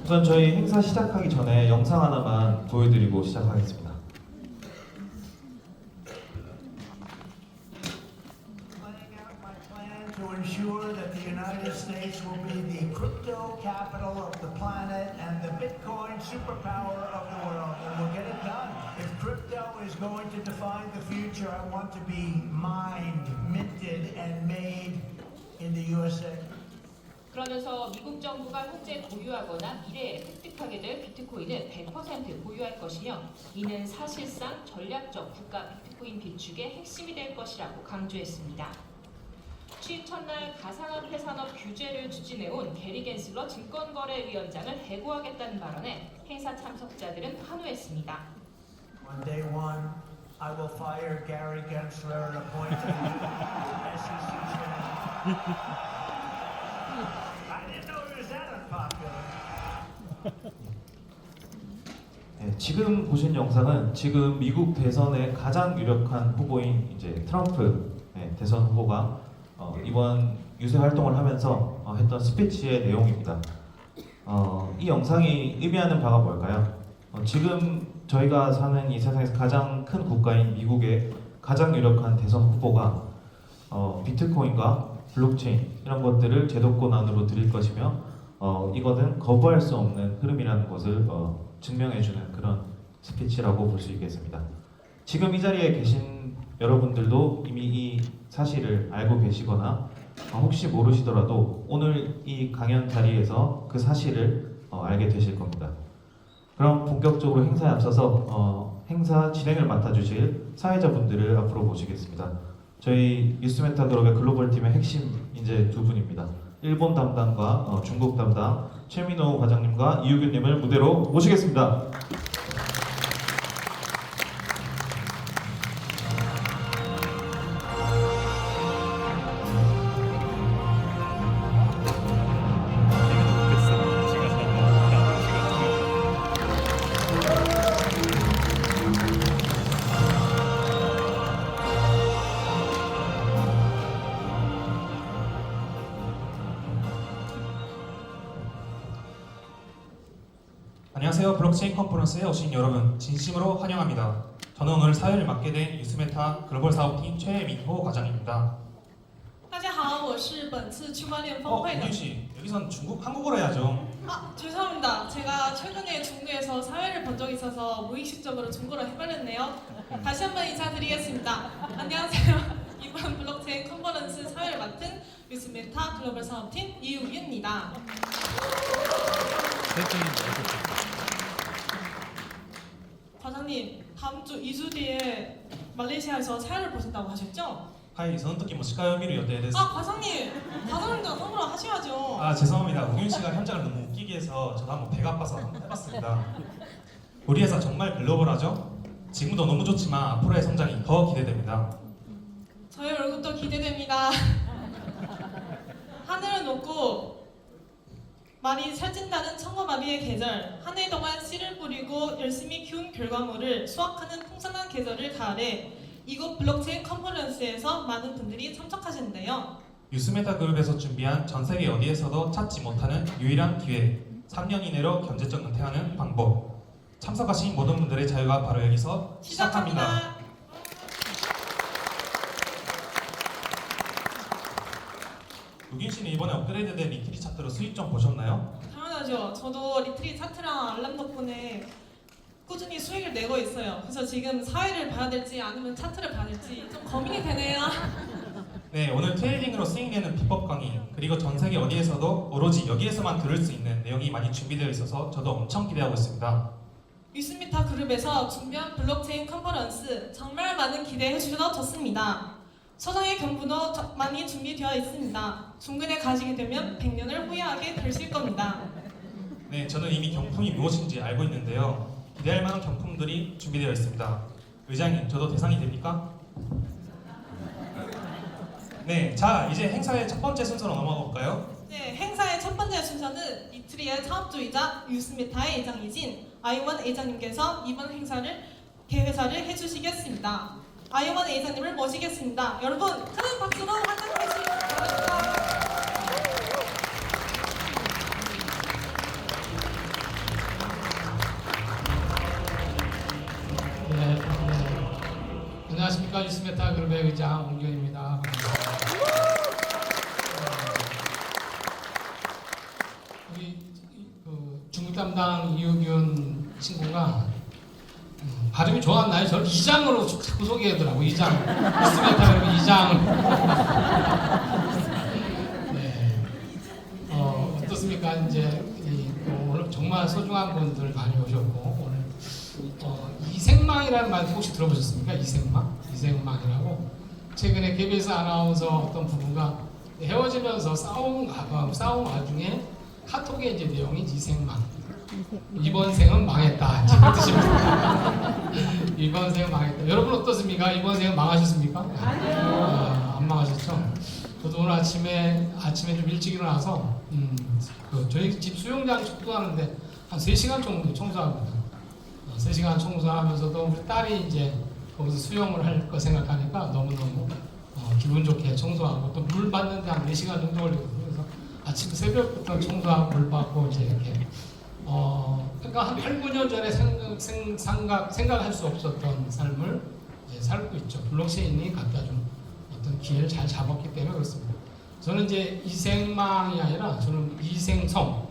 우선 저희 행사 시작하기 전에 영상 하나만 보여드리고 시작하겠습니다. To ensure that the United States will be the crypto capital of the planet and the Bitcoin superpower of the world, and we'll get it done. If crypto is going to define the future, I want to be mined, minted, and made in the USA. 그러면서 미국 정부가 현재 보유하거나 미래에 획득하게 될 비트코인은 100% 보유할 것이며 이는 사실상 전략적 국가 비트코인 비축의 핵심이 될 것이라고 강조했습니다. 취임 첫날 가상화폐 산업 규제를 추진해온 게리 겐슬러 증권거래위원장을 해고하겠다는 발언에 행사 참석자들은 환호했습니다. On day one, I will fire Gary Gensler and appoint him SEC chairman. I didn't know he was that unpopular. 네, 지금 보신 영상은 지금 미국 대선의 가장 유력한 후보인 이제 트럼프 대선 후보가 이번 유세 활동을 하면서 했던 스피치의 내용입니다. 이 영상이 의미하는 바가 뭘까요? 지금 저희가 사는 이 세상에서 가장 큰 국가인 미국의 가장 유력한 대선 후보가 비트코인과 블록체인 이런 것들을 제도권 안으로 들일 것이며 이거는 거부할 수 없는 흐름이라는 것을 증명해주는 그런 스피치라고 볼 수 있겠습니다. 지금 이 자리에 계신 여러분들도 이미 이 사실을 알고 계시거나 혹시 모르시더라도 오늘 이 강연 자리에서 그 사실을 알게 되실 겁니다. 그럼 본격적으로 행사에 앞서서 행사 진행을 맡아주실 사회자분들을 앞으로 모시겠습니다. 저희 뉴스메타 그룹의 글로벌 팀의 핵심 인재 두 분입니다. 일본 담당과 중국 담당 최민호 과장님과 이유균님을 무대로 모시겠습니다. 안녕하세요. 블록체인 컨퍼런스에 오신 여러분 진심으로 환영합니다. 저는 오늘 사회를 맡게 된 뉴스메타 글로벌 사업팀 최민호 과장입니다. 大家好，我是本次区块链峰会的。 우균 씨, 여기선 한국어로 해야죠. 죄송합니다. 제가 최근에 중국에서 사회를 본 적이 있어서 무의식적으로 중국어로 해버렸네요. 다시 한번 인사드리겠습니다. 안녕하세요. 이번 블록체인 컨퍼런스 사회를 맡은 뉴스메타 글로벌 사업팀 이우균입니다. 과장님, 다음 주 2주 뒤에 말레이시아에서 사회를 보신다고 하셨죠? はい、その時も司会を見る予定です。 과장님도 선물로 하셔야죠. 죄송합니다. 우균 씨가 현장을 너무 웃기게 해서 저도 한번 배가 아파서 한번 해봤습니다. 우리 회사 정말 글로벌하죠? 지금도 너무 좋지만 앞으로의 성장이 더 기대됩니다. 저희 얼굴도 기대됩니다. 하늘은 높고 말이 살찐다는 청어마비의 계절, 한 해 동안 씨를 뿌리고 열심히 키운 결과물을 수확하는 풍성한 계절을 가을에 이곳 블록체인 컨퍼런스에서 많은 분들이 참석하시는데요. 뉴스메타 그룹에서 준비한 전 세계 어디에서도 찾지 못하는 유일한 기회, 3년 이내로 경제적 은퇴하는 방법. 참석하신 모든 분들의 자유가 바로 여기서 시작합니다. 우균 씨는 이번에 업그레이드된 리트리 차트로 수익 좀 보셨나요? 당연하죠. 저도 리트리 차트랑 알람 덕분에 꾸준히 수익을 내고 있어요. 그래서 지금 사회를 봐야 될지 아니면 차트를 봐야 될지 좀 고민이 되네요. 네, 오늘 트레이딩으로 수익 내는 비법 강의, 그리고 전 세계 어디에서도 오로지 여기에서만 들을 수 있는 내용이 많이 준비되어 있어서 저도 엄청 기대하고 있습니다. 뉴스미타 그룹에서 준비한 블록체인 컨퍼런스 정말 많은 기대해 주셔도 좋습니다. 서장의 경부도 많이 준비되어 있습니다. 중근에 가시게 되면 100년을 후회하게 되실 겁니다. 네, 저는 이미 경품이 무엇인지 알고 있는데요. 기대할 만한 경품들이 준비되어 있습니다. 의장님, 저도 대상이 됩니까? 네, 자 이제 행사의 첫 번째 순서로 넘어가 볼까요? 네, 행사의 첫 번째 순서는 리트리의 창업주이자 뉴스메타의 회장이신 아이원 회장님께서 이번 행사를 개회사를 해주시겠습니다. 아이원 회장님을 모시겠습니다. 여러분 큰 박수로 환영해 주시기 바랍니다. 아직까지 스메타 그룹의 의장 홍기현입니다. 우리 그 중국 담당 이우균 친구가 발음이 좋았나요? 저를 이장으로 자꾸 소개하더라고. 이장. 스메타 그룹 이장. 네. 어떻습니까? 이제 오늘 정말 소중한 분들 많이 오셨고 오늘 이생망이라는 말 혹시 들어보셨습니까? 이생망? 이생망이라고 최근에 KBS 아나운서 어떤 부부가 헤어지면서 싸운 와중에 카톡에 이제 내용이 이생망. 이번 생은 망했다. 이제 그 뜻입니다. 이번 생은 망했다. 여러분 어떻습니까? 이번 생은 망하셨습니까? 아니요. 안 망하셨죠? 저도 오늘 아침에 좀 일찍 일어나서 저희 집 수영장 청소하는데 한 3시간 정도 청소합니다. 3시간 청소하면서도 우리 딸이 이제 거기서 수영을 할 거 생각하니까 너무너무 기분 좋게 청소하고 또 물 받는데 한 4시간 정도 걸리거든요. 그래서 아침 새벽부터 청소하고 물 받고 이제 이렇게 그러니까 한 8, 9년 전에 생각할 수 없었던 삶을 이제 살고 있죠. 블록체인이 갖다 준 어떤 기회를 잘 잡았기 때문에 그렇습니다. 저는 이제 이생망이 아니라 저는 이생성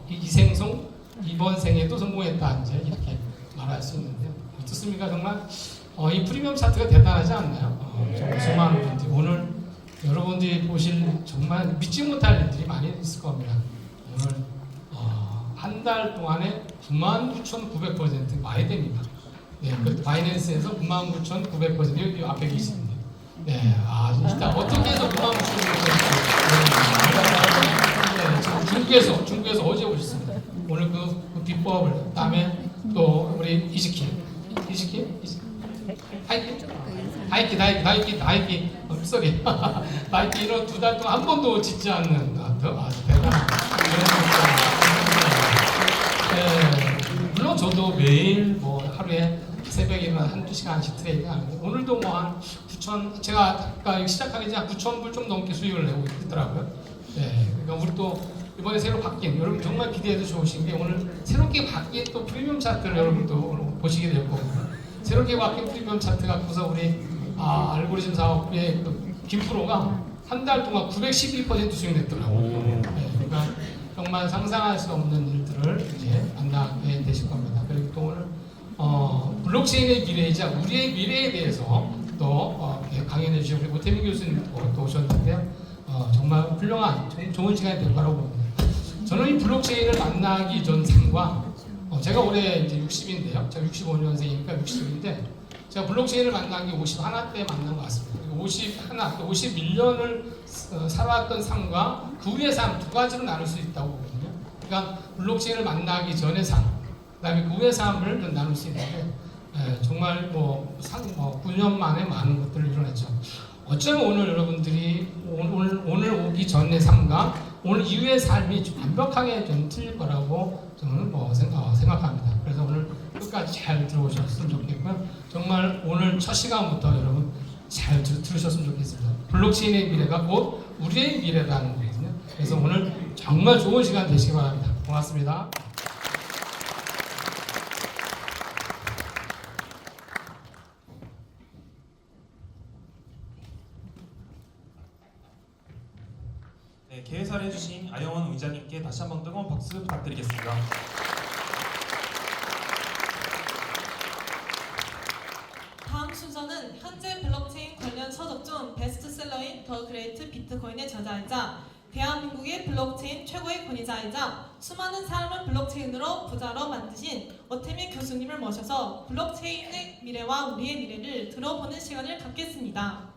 이번 생에도 성공했다 이제 이렇게 말할 수 있는데 어떻습니까? 정말 이 프리미엄 차트가 대단하지 않나요? 정말 수많은 분들이 오늘 여러분들이 보실 정말 믿지 못할 일들이 많이 있을 겁니다. 오늘 한 달 동안에 99,900% 많이 됩니다. 네, 그 바이낸스에서 99,900% 여기 앞에 계시는데, 네, 일단 어떻게 해서 99,900%? 네, 중국에서 어제 오셨습니다. 오늘 그 비법을 그다음에 또 우리 이시키, 다이키, 쏘리, 다이키 이런 2달 동안 한 번도 짓지 않는 아주 대단한. 물론 저도 매일 하루에 새벽에 일어나 한두 시간씩 트레이딩 하는데 오늘도 한 9천 제가 아까 시작하기 전에 9,000불 좀 넘게 수익을 내고 있더라고요. 네, 그러니까 우리 또 이번에 새로 바뀐 여러분 정말 기대해도 좋으신 게 오늘 새롭게 바뀐 또 프리미엄 차트를 여러분도 보시게 될 거고요. 새롭게 바뀐 프리미엄 차트 갖고서 우리 알고리즘 사업의 그 김프로가 한 달 동안 912% 수익 냈더라고요. 네, 그러니까 정말 상상할 수 없는 일들을 이제 만나게 되실 겁니다. 그리고 또 오늘 블록체인의 미래이자 우리의 미래에 대해서 또 강연해 주신 우리 오태민 교수님도 또 오셨는데요. 정말 훌륭한 좋은 시간이 될 거라고 봅니다. 저는 이 블록체인을 만나기 전 삶과 제가 올해 이제 60인데요. 제가 65년생이니까 60인데 제가 블록체인을 만난 게 51 때 만난 것 같습니다. 51년을 살아왔던 삶과 그 후의 삶 2가지로 나눌 수 있다고 보거든요. 그러니까 블록체인을 만나기 전의 삶, 그다음에 그 후의 삶을 나눌 수 있는데 정말 9년 만에 많은 것들을 이뤄냈죠. 어쩌면 오늘 여러분들이 오늘 오기 전의 삶과 오늘 이후의 삶이 좀 완벽하게 좀 틀릴 거라고 저는 생각합니다. 그래서 오늘 끝까지 잘 들어오셨으면 좋겠고요. 정말 오늘 첫 시간부터 여러분 잘 들으셨으면 좋겠습니다. 블록체인의 미래가 곧 우리의 미래라는 거거든요. 그래서 오늘 정말 좋은 시간 되시기 바랍니다. 고맙습니다. 네, 개회사를 해주신 아영원 의장님께 다시 한번 뜨거운 박수 부탁드리겠습니다. 다음 순서는 현재 블록체인 관련 서적 중 베스트셀러인 더 그레이트 비트코인의 저자이자 대한민국의 블록체인 최고의 권위자이자 수많은 사람을 블록체인으로 부자로 만드신 오태민 교수님을 모셔서 블록체인의 미래와 우리의 미래를 들어보는 시간을 갖겠습니다.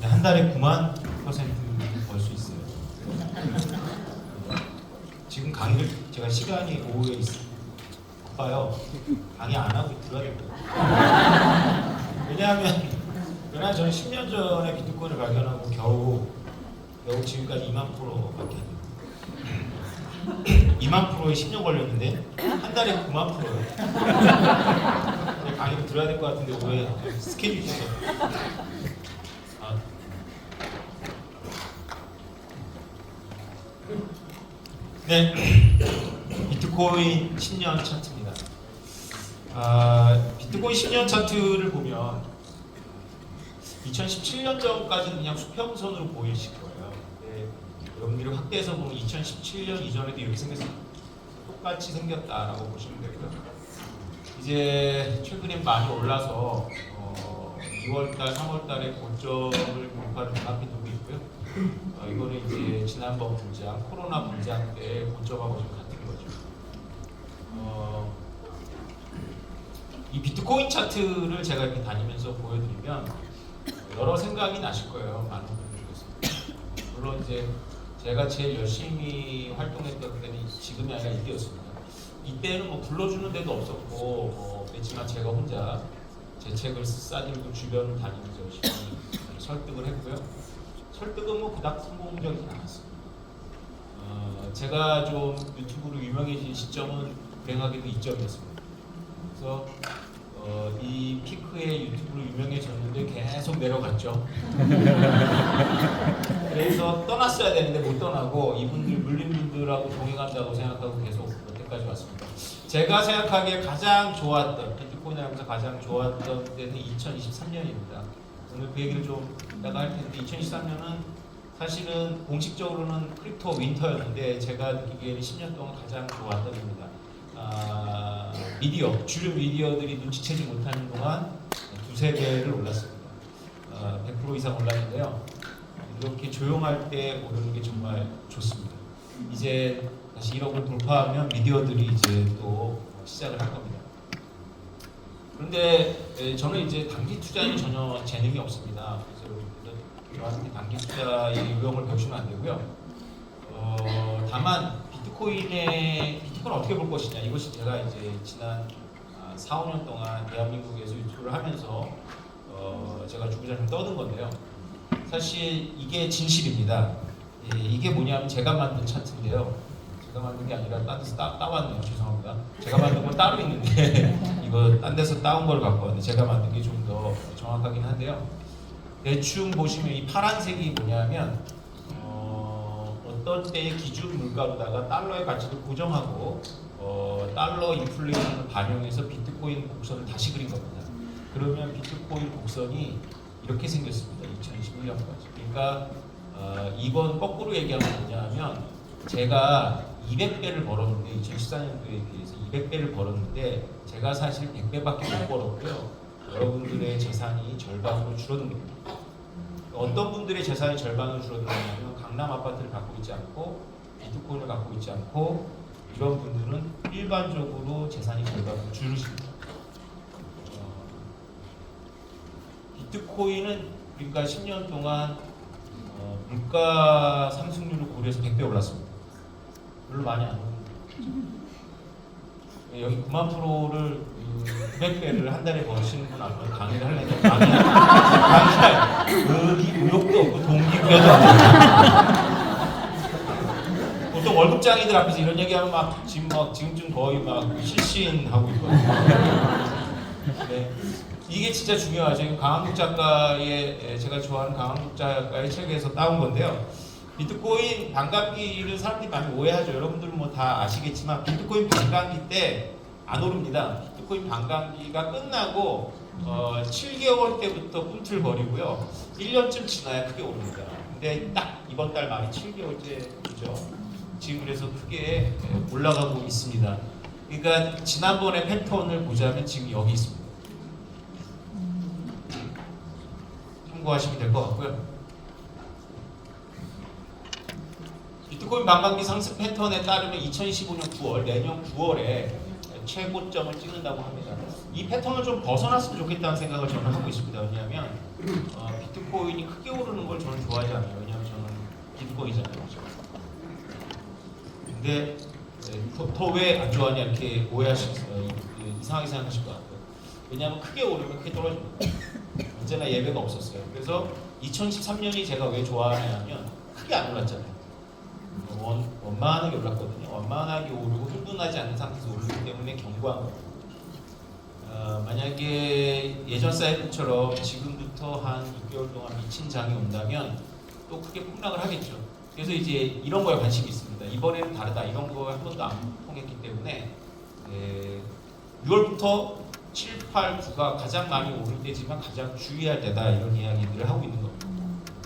한 달에 9만 % 벌 수 있어요. 지금 강의를 제가 시간이 오후에 있어요. 바빠요. 강의 안 하고 들어야 되거든요. 왜냐하면 저는 저는 10년 전에 비트코인을 발견하고 겨우 지금까지 2만 프로밖에 안 돼요. 2만 프로에 10년 걸렸는데 한 달에 9만 프로예요. 강의를 들어야 될 것 같은데 왜 스케줄이 있어서. 네, 비트코인 10년 차트입니다. 비트코인 10년 차트를 보면 2017년 전까지는 그냥 수평선으로 보이실 거예요. 근데 여러분들이 확대해서 보면 2017년 이전에도 이렇게 생겼어요. 똑같이 생겼다라고 보시면 되고요. 이제 최근에 많이 올라서 2월달, 3월달에 고점을 돌파를 정확히 두고 있고요. 이거는 이제 지난번 분장, 코로나 분장 때 고점하고 좀 같은 거죠. 이 비트코인 차트를 제가 이렇게 다니면서 보여드리면 여러 생각이 나실 거예요. 많은 분들께서. 물론 이제 제가 제일 열심히 활동했던 때는 지금이 아니라 이때였습니다. 이때는 뭐 불러주는 데도 없었고 그렇지만 제가 혼자 제 책을 싸들고 주변을 다니면서 열심히 설득을 했고요. 설득은 뭐 그닥 성공적이지 않았습니다. 제가 좀 유튜브로 유명해진 시점은 불행하게도 이점이었습니다. 그래서 이 피크에 유튜브로 유명해졌는데 계속 내려갔죠. 그래서 떠났어야 되는데 못 떠나고 이분들 물린 분들하고 동행한다고 생각하고 계속 여태까지 왔습니다. 제가 생각하기에 가장 좋았던 비트코인을 하면서 가장 좋았던 때는 2023년입니다. 오늘 그 얘기를 좀 이따가 할 텐데 2023년은 사실은 공식적으로는 크립토 윈터였는데 제가 느끼기에는 10년 동안 가장 좋았던 해입니다. 미디어, 주류 미디어들이 눈치채지 못하는 동안 두세 배를 올랐습니다. 100% 이상 올랐는데요. 이렇게 조용할 때 오르는 게 정말 좋습니다. 이제 다시 1억을 돌파하면 미디어들이 이제 또 시작을 할 겁니다. 그런데 저는 이제 단기 투자에 전혀 재능이 없습니다. 그래서 저한테 단기 투자의 유형을 배우시면 안 되고요. 다만 비트코인을 어떻게 볼 것이냐, 이것이 제가 이제 지난 4, 5년 동안 대한민국에서 유튜브를 하면서 제가 주구장창 떠든 건데요. 사실 이게 진실입니다. 이게 뭐냐면 제가 만든 차트인데요. 제가 만든 게 아니라 딴 데서 따왔네요. 죄송합니다. 제가 만든 건 따로 있는데 이거 딴 데서 따온 걸 갖고 왔는데 제가 만든 게 좀 더 정확하긴 한데요. 대충 보시면 이 파란색이 뭐냐면 어떤 때의 기준 물가로다가 달러의 가치를 고정하고 달러 인플레이션을 반영해서 비트코인 곡선을 다시 그린 겁니다. 그러면 비트코인 곡선이 이렇게 생겼습니다. 2021년까지. 그러니까 이번 거꾸로 얘기하면 뭐냐면 제가 200배를 벌었는데 2014년도에 비해서 200배를 벌었는데 제가 사실 100배밖에 못 벌었고요. 여러분들의 재산이 절반으로 줄어든 겁니다. 어떤 분들의 재산이 절반으로 줄어들었냐면 강남 아파트를 갖고 있지 않고 비트코인을 갖고 있지 않고 이런 분들은 일반적으로 재산이 절반으로 줄으십니다. 비트코인은 그러니까 10년 동안 물가 상승률을 고려해서 100배 올랐습니다. 별로 많이 안 오릅니다. 여기 9만 프로를 900배를 한 달에 버시는 분 앞에 강의를 하려면 강의할 여기 의욕도 없고 동기부여도 없고 보통 월급장이들 앞에서 이런 얘기하면 막 지금쯤 거의 막 실신하고 있거든요. 네. 이게 진짜 중요하죠. 강한국 작가의 제가 좋아하는 강한국 작가의 책에서 따온 건데요. 비트코인 반감기를 사람들이 많이 오해하죠. 여러분들은 뭐 다 아시겠지만 비트코인 반감기 때 안 오릅니다. 비트코인 반감기가 끝나고 7개월 때부터 꿈틀거리고요. 1년쯤 지나야 크게 오릅니다. 근데 딱 이번 달 말이 7개월째죠. 지금 그래서 크게 올라가고 있습니다. 그러니까 지난번에 패턴을 보자면 지금 여기 있습니다. 참고하시면 될 것 같고요. 비트코인 반감기 상승 패턴에 따르면 2025년 9월, 내년 9월에 최고점을 찍는다고 합니다. 이 패턴을 좀 벗어났으면 좋겠다는 생각을 저는 하고 있습니다. 왜냐하면 비트코인이 크게 오르는 걸 저는 좋아하지 않아요. 왜냐하면 저는 비트코인이잖아요. 근데 더 왜 안 좋아하냐 이렇게 오해하실 이상하게 생각하실 것 같아요. 왜냐하면 크게 오르면 크게 떨어집니다. 언제나 예배가 없었어요. 그래서 2013년이 제가 왜 좋아하냐면 크게 안 올랐잖아요. 원만하게 올랐거든요. 원만하게 오르고 흥분하지 않는 상태에서 오르기 때문에 견고한 거예요. 만약에 예전 사이클처럼 지금부터 한 6개월 동안 미친 장이 온다면 또 크게 폭락을 하겠죠. 그래서 이제 이런 거에 관심이 있습니다. 이번에는 다르다. 이런 거에 한 번도 안 통했기 때문에 6월부터 7, 8, 9가 가장 많이 오를 때지만 가장 주의할 때다. 이런 이야기들을 하고 있는 겁니다.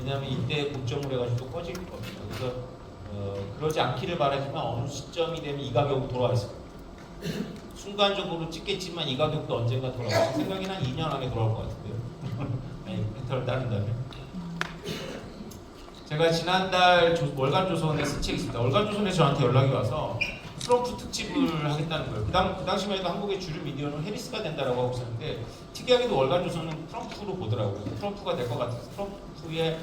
왜냐하면 이때 고점을 해가지고 또 꺼질 겁니다. 그래서 그러지 않기를 바라지만 어느 시점이 되면 이 가격으로 돌아와 있을 겁니다. 순간적으로 찍겠지만 이 가격도 언젠가 돌아와요. 생각에는 한 2년 안에 돌아올 것 같은데요. 패턴을 따른다면. 제가 지난달 월간 조선에 쓴 책이 있습니다. 월간 조선에 저한테 연락이 와서 트럼프 특집을 하겠다는 거예요. 그 당시만 해도 한국의 주류 미디어는 해리스가 된다라고 하고 있었는데 특이하게도 월간 조선은 트럼프로 보더라고요. 트럼프가 될 것 같아서 트럼프에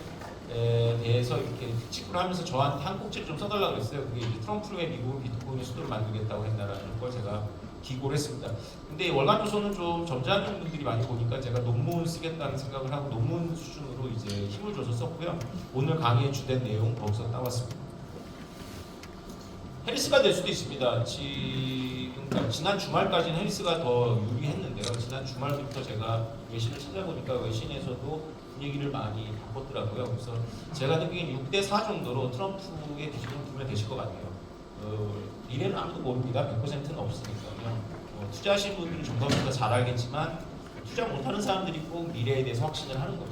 대해서 이렇게 특집을 하면서 저한테 한 꼭지를 좀 써달라고 그랬어요. 그게 이제 트럼프의 미국을 비트코인의 수도를 만들겠다고 했다라는 걸 제가 기고를 했습니다. 근데 월간 조선은 좀 점잖은 분들이 많이 보니까 제가 논문 쓰겠다는 생각을 하고 논문 수준으로 이제 힘을 줘서 썼고요. 오늘 강의에 주된 내용 거기서 따왔습니다. 해리스가 될 수도 있습니다. 지난 주말까지는 해리스가 더 유리했는데요. 지난 주말부터 제가 외신을 찾아보니까 외신에서도 분위기를 많이 바꿨더라고요. 그래서 제가 느끼기엔 6대4 정도로 트럼프의 기준은 구매되실 것 같아요. 미래는 아무도 모릅니다. 100%는 없으니까요. 투자하신 분들은 정답보다 잘 알겠지만 투자 못하는 사람들이 꼭 미래에 대해서 확신을 하는 거죠.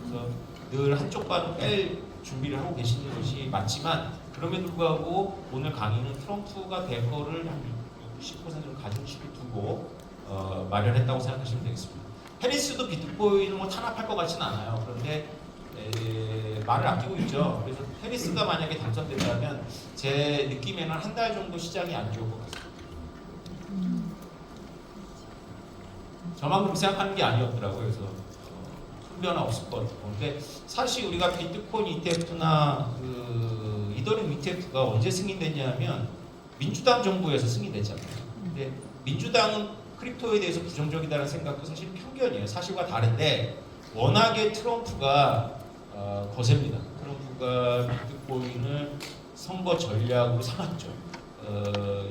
그래서 늘 한쪽 발은 뺄 준비를 하고 계시는 것이 맞지만 그럼에도 불구하고 오늘 강의는 트럼프가 될 거를 한 60%를 가중치를 두고 마련했다고 생각하시면 되겠습니다. 해리스도 비트코인을 뭐 탄압할 것 같지는 않아요. 그런데 말을 아끼고 있죠. 그래서 해리스가 만약에 당선된다면 제 느낌에는 한 달 정도 시장이 안 좋을 것 같습니다. 저만 그렇게 생각하는 게 아니었더라고요. 그래서 큰 변화 없을 것 같고. 근데 사실 우리가 비트코인 ETF나 이더리움 ETF가 언제 승인됐냐면 민주당 정부에서 승인됐잖아요. 근데 민주당은 크립토에 대해서 부정적이다는 생각도 사실 편견이에요. 사실과 다른데 워낙에 트럼프가 거셉니다. 트럼프가 비트코인을 선거 전략으로 삼았죠.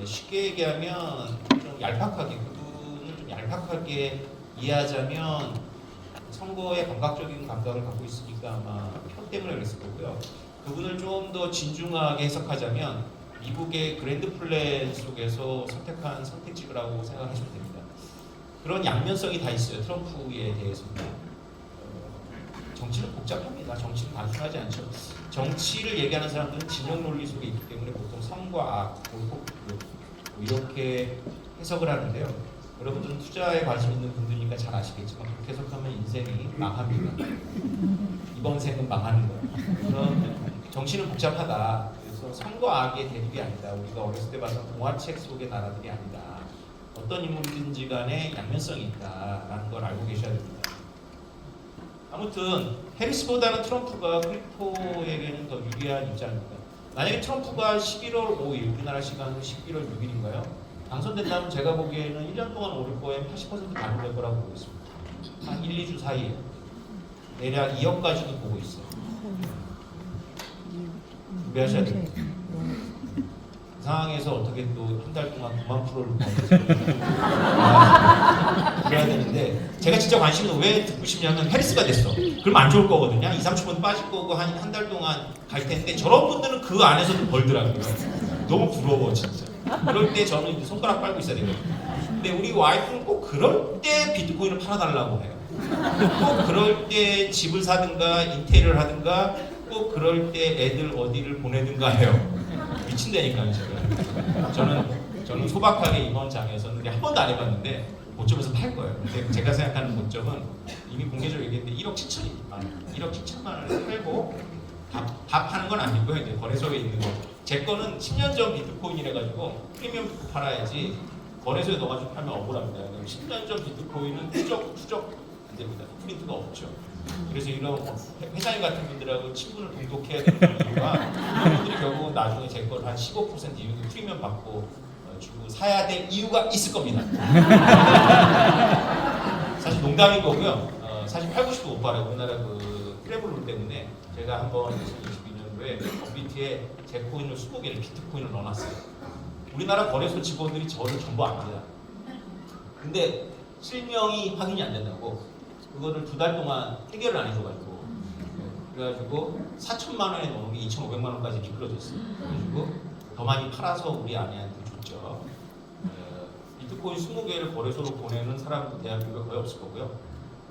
쉽게 얘기하면 좀 얄팍하게 그분을 좀 얄팍하게 이해하자면 선거에 감각적인 감각을 갖고 있으니까 아마 표 때문에 그랬을 거고요. 그분을 좀 더 진중하게 해석하자면 미국의 그랜드 플랜 속에서 선택한 선택지라고 생각하시면 됩니다. 그런 양면성이 다 있어요. 트럼프에 대해서는. 정치는 복잡합니다. 정치는 단순하지 않죠. 정치를 얘기하는 사람들은 진영 논리 속에 있기 때문에 보통 선과 악, 보복 이렇게 해석을 하는데요. 여러분들은 투자에 관심 있는 분들이니까 잘 아시겠지만 그렇게 해석하면 인생이 망합니다. 이번 생은 망하는 거예요. 그런 정치는 복잡하다. 그래서 선과 악의 대립이 아니다. 우리가 어렸을 때 봤던 동화책 속의 나라들이 아니다. 어떤 인물이든지 간에 양면성이 있다라는 걸 알고 계셔야 됩니다. 아무튼 해리스보다는 트럼프가 크립토에게는 더 유리한 입장입니다. 만약에 트럼프가 11월 5일 우리나라 시간으로 11월 6일인가요? 당선된다면 제가 보기에는 1년 동안 오를 거에 80% 반영될 거라고 보고 있습니다. 한 1, 2주 사이에 대략 2억까지도 보고 있어요. 준비하셔야 됩니다. 그 상황에서 어떻게 또 한 달 동안 9만 프로를 그래야 되는데 제가 진짜 관심은 왜 듣고 싶냐면 해리스가 됐어. 그럼 안 좋을 거거든요. 2, 30분 빠질 거고 한 달 동안 갈 텐데 저런 분들은 그 안에서도 벌더라고요. 너무 부러워 진짜. 그럴 때 저는 이제 손가락 빨고 있어야 되거든요. 근데 우리 와이프는 꼭 그럴 때 비트코인을 팔아달라고 해요. 꼭 그럴 때 집을 사든가 인테리어를 하든가 꼭 그럴 때 애들 어디를 보내든가 해요. 미친다니까요 제가. 저는 소박하게 이번 장에서는 한 번도 안 해봤는데 고점에서 팔 거예요. 근데 제가 생각하는 고점은 이미 공개적으로 얘기했는데 1억 7천입니다. 1억 7천만 원을 팔고 다 파는 건 아니고요. 이제 거래소에 있는 거. 제 거는 10년 전 비트코인이라 가지고 프리미엄 듣고 팔아야지 거래소에 넣어가지고 팔면 억울합니다. 10년 전 비트코인은 추적 안 됩니다. 프린트가 없죠. 그래서 이런 회장님 같은 분들하고 친분을 동독해야 되는 이유가 이런 분들이 결국은 나중에 제 걸 한 15% 이후에 프리미엄 받고 주고 사야 될 이유가 있을 겁니다. 농담인 거고요. 사실 80도 못 팔아요. 우리나라 그 트래블 때문에 제가 한번 2022년도에 업비트에 제 코인을 20개를 비트코인을 넣어놨어요. 우리나라 거래소 직원들이 저를 전부 압니다. 근데 실명이 확인이 안 된다고 그거를 2달 동안 해결을 안 해줘가지고 그래가지고 4천만 원에 넣은 게 2,500만 원까지 미끄러졌어요. 그래가지고 더 많이 팔아서 우리 아내한테 줬죠. 비트코인 20개를 거래소로 보내는 사람도 대한민국에 거의 없을 거고요.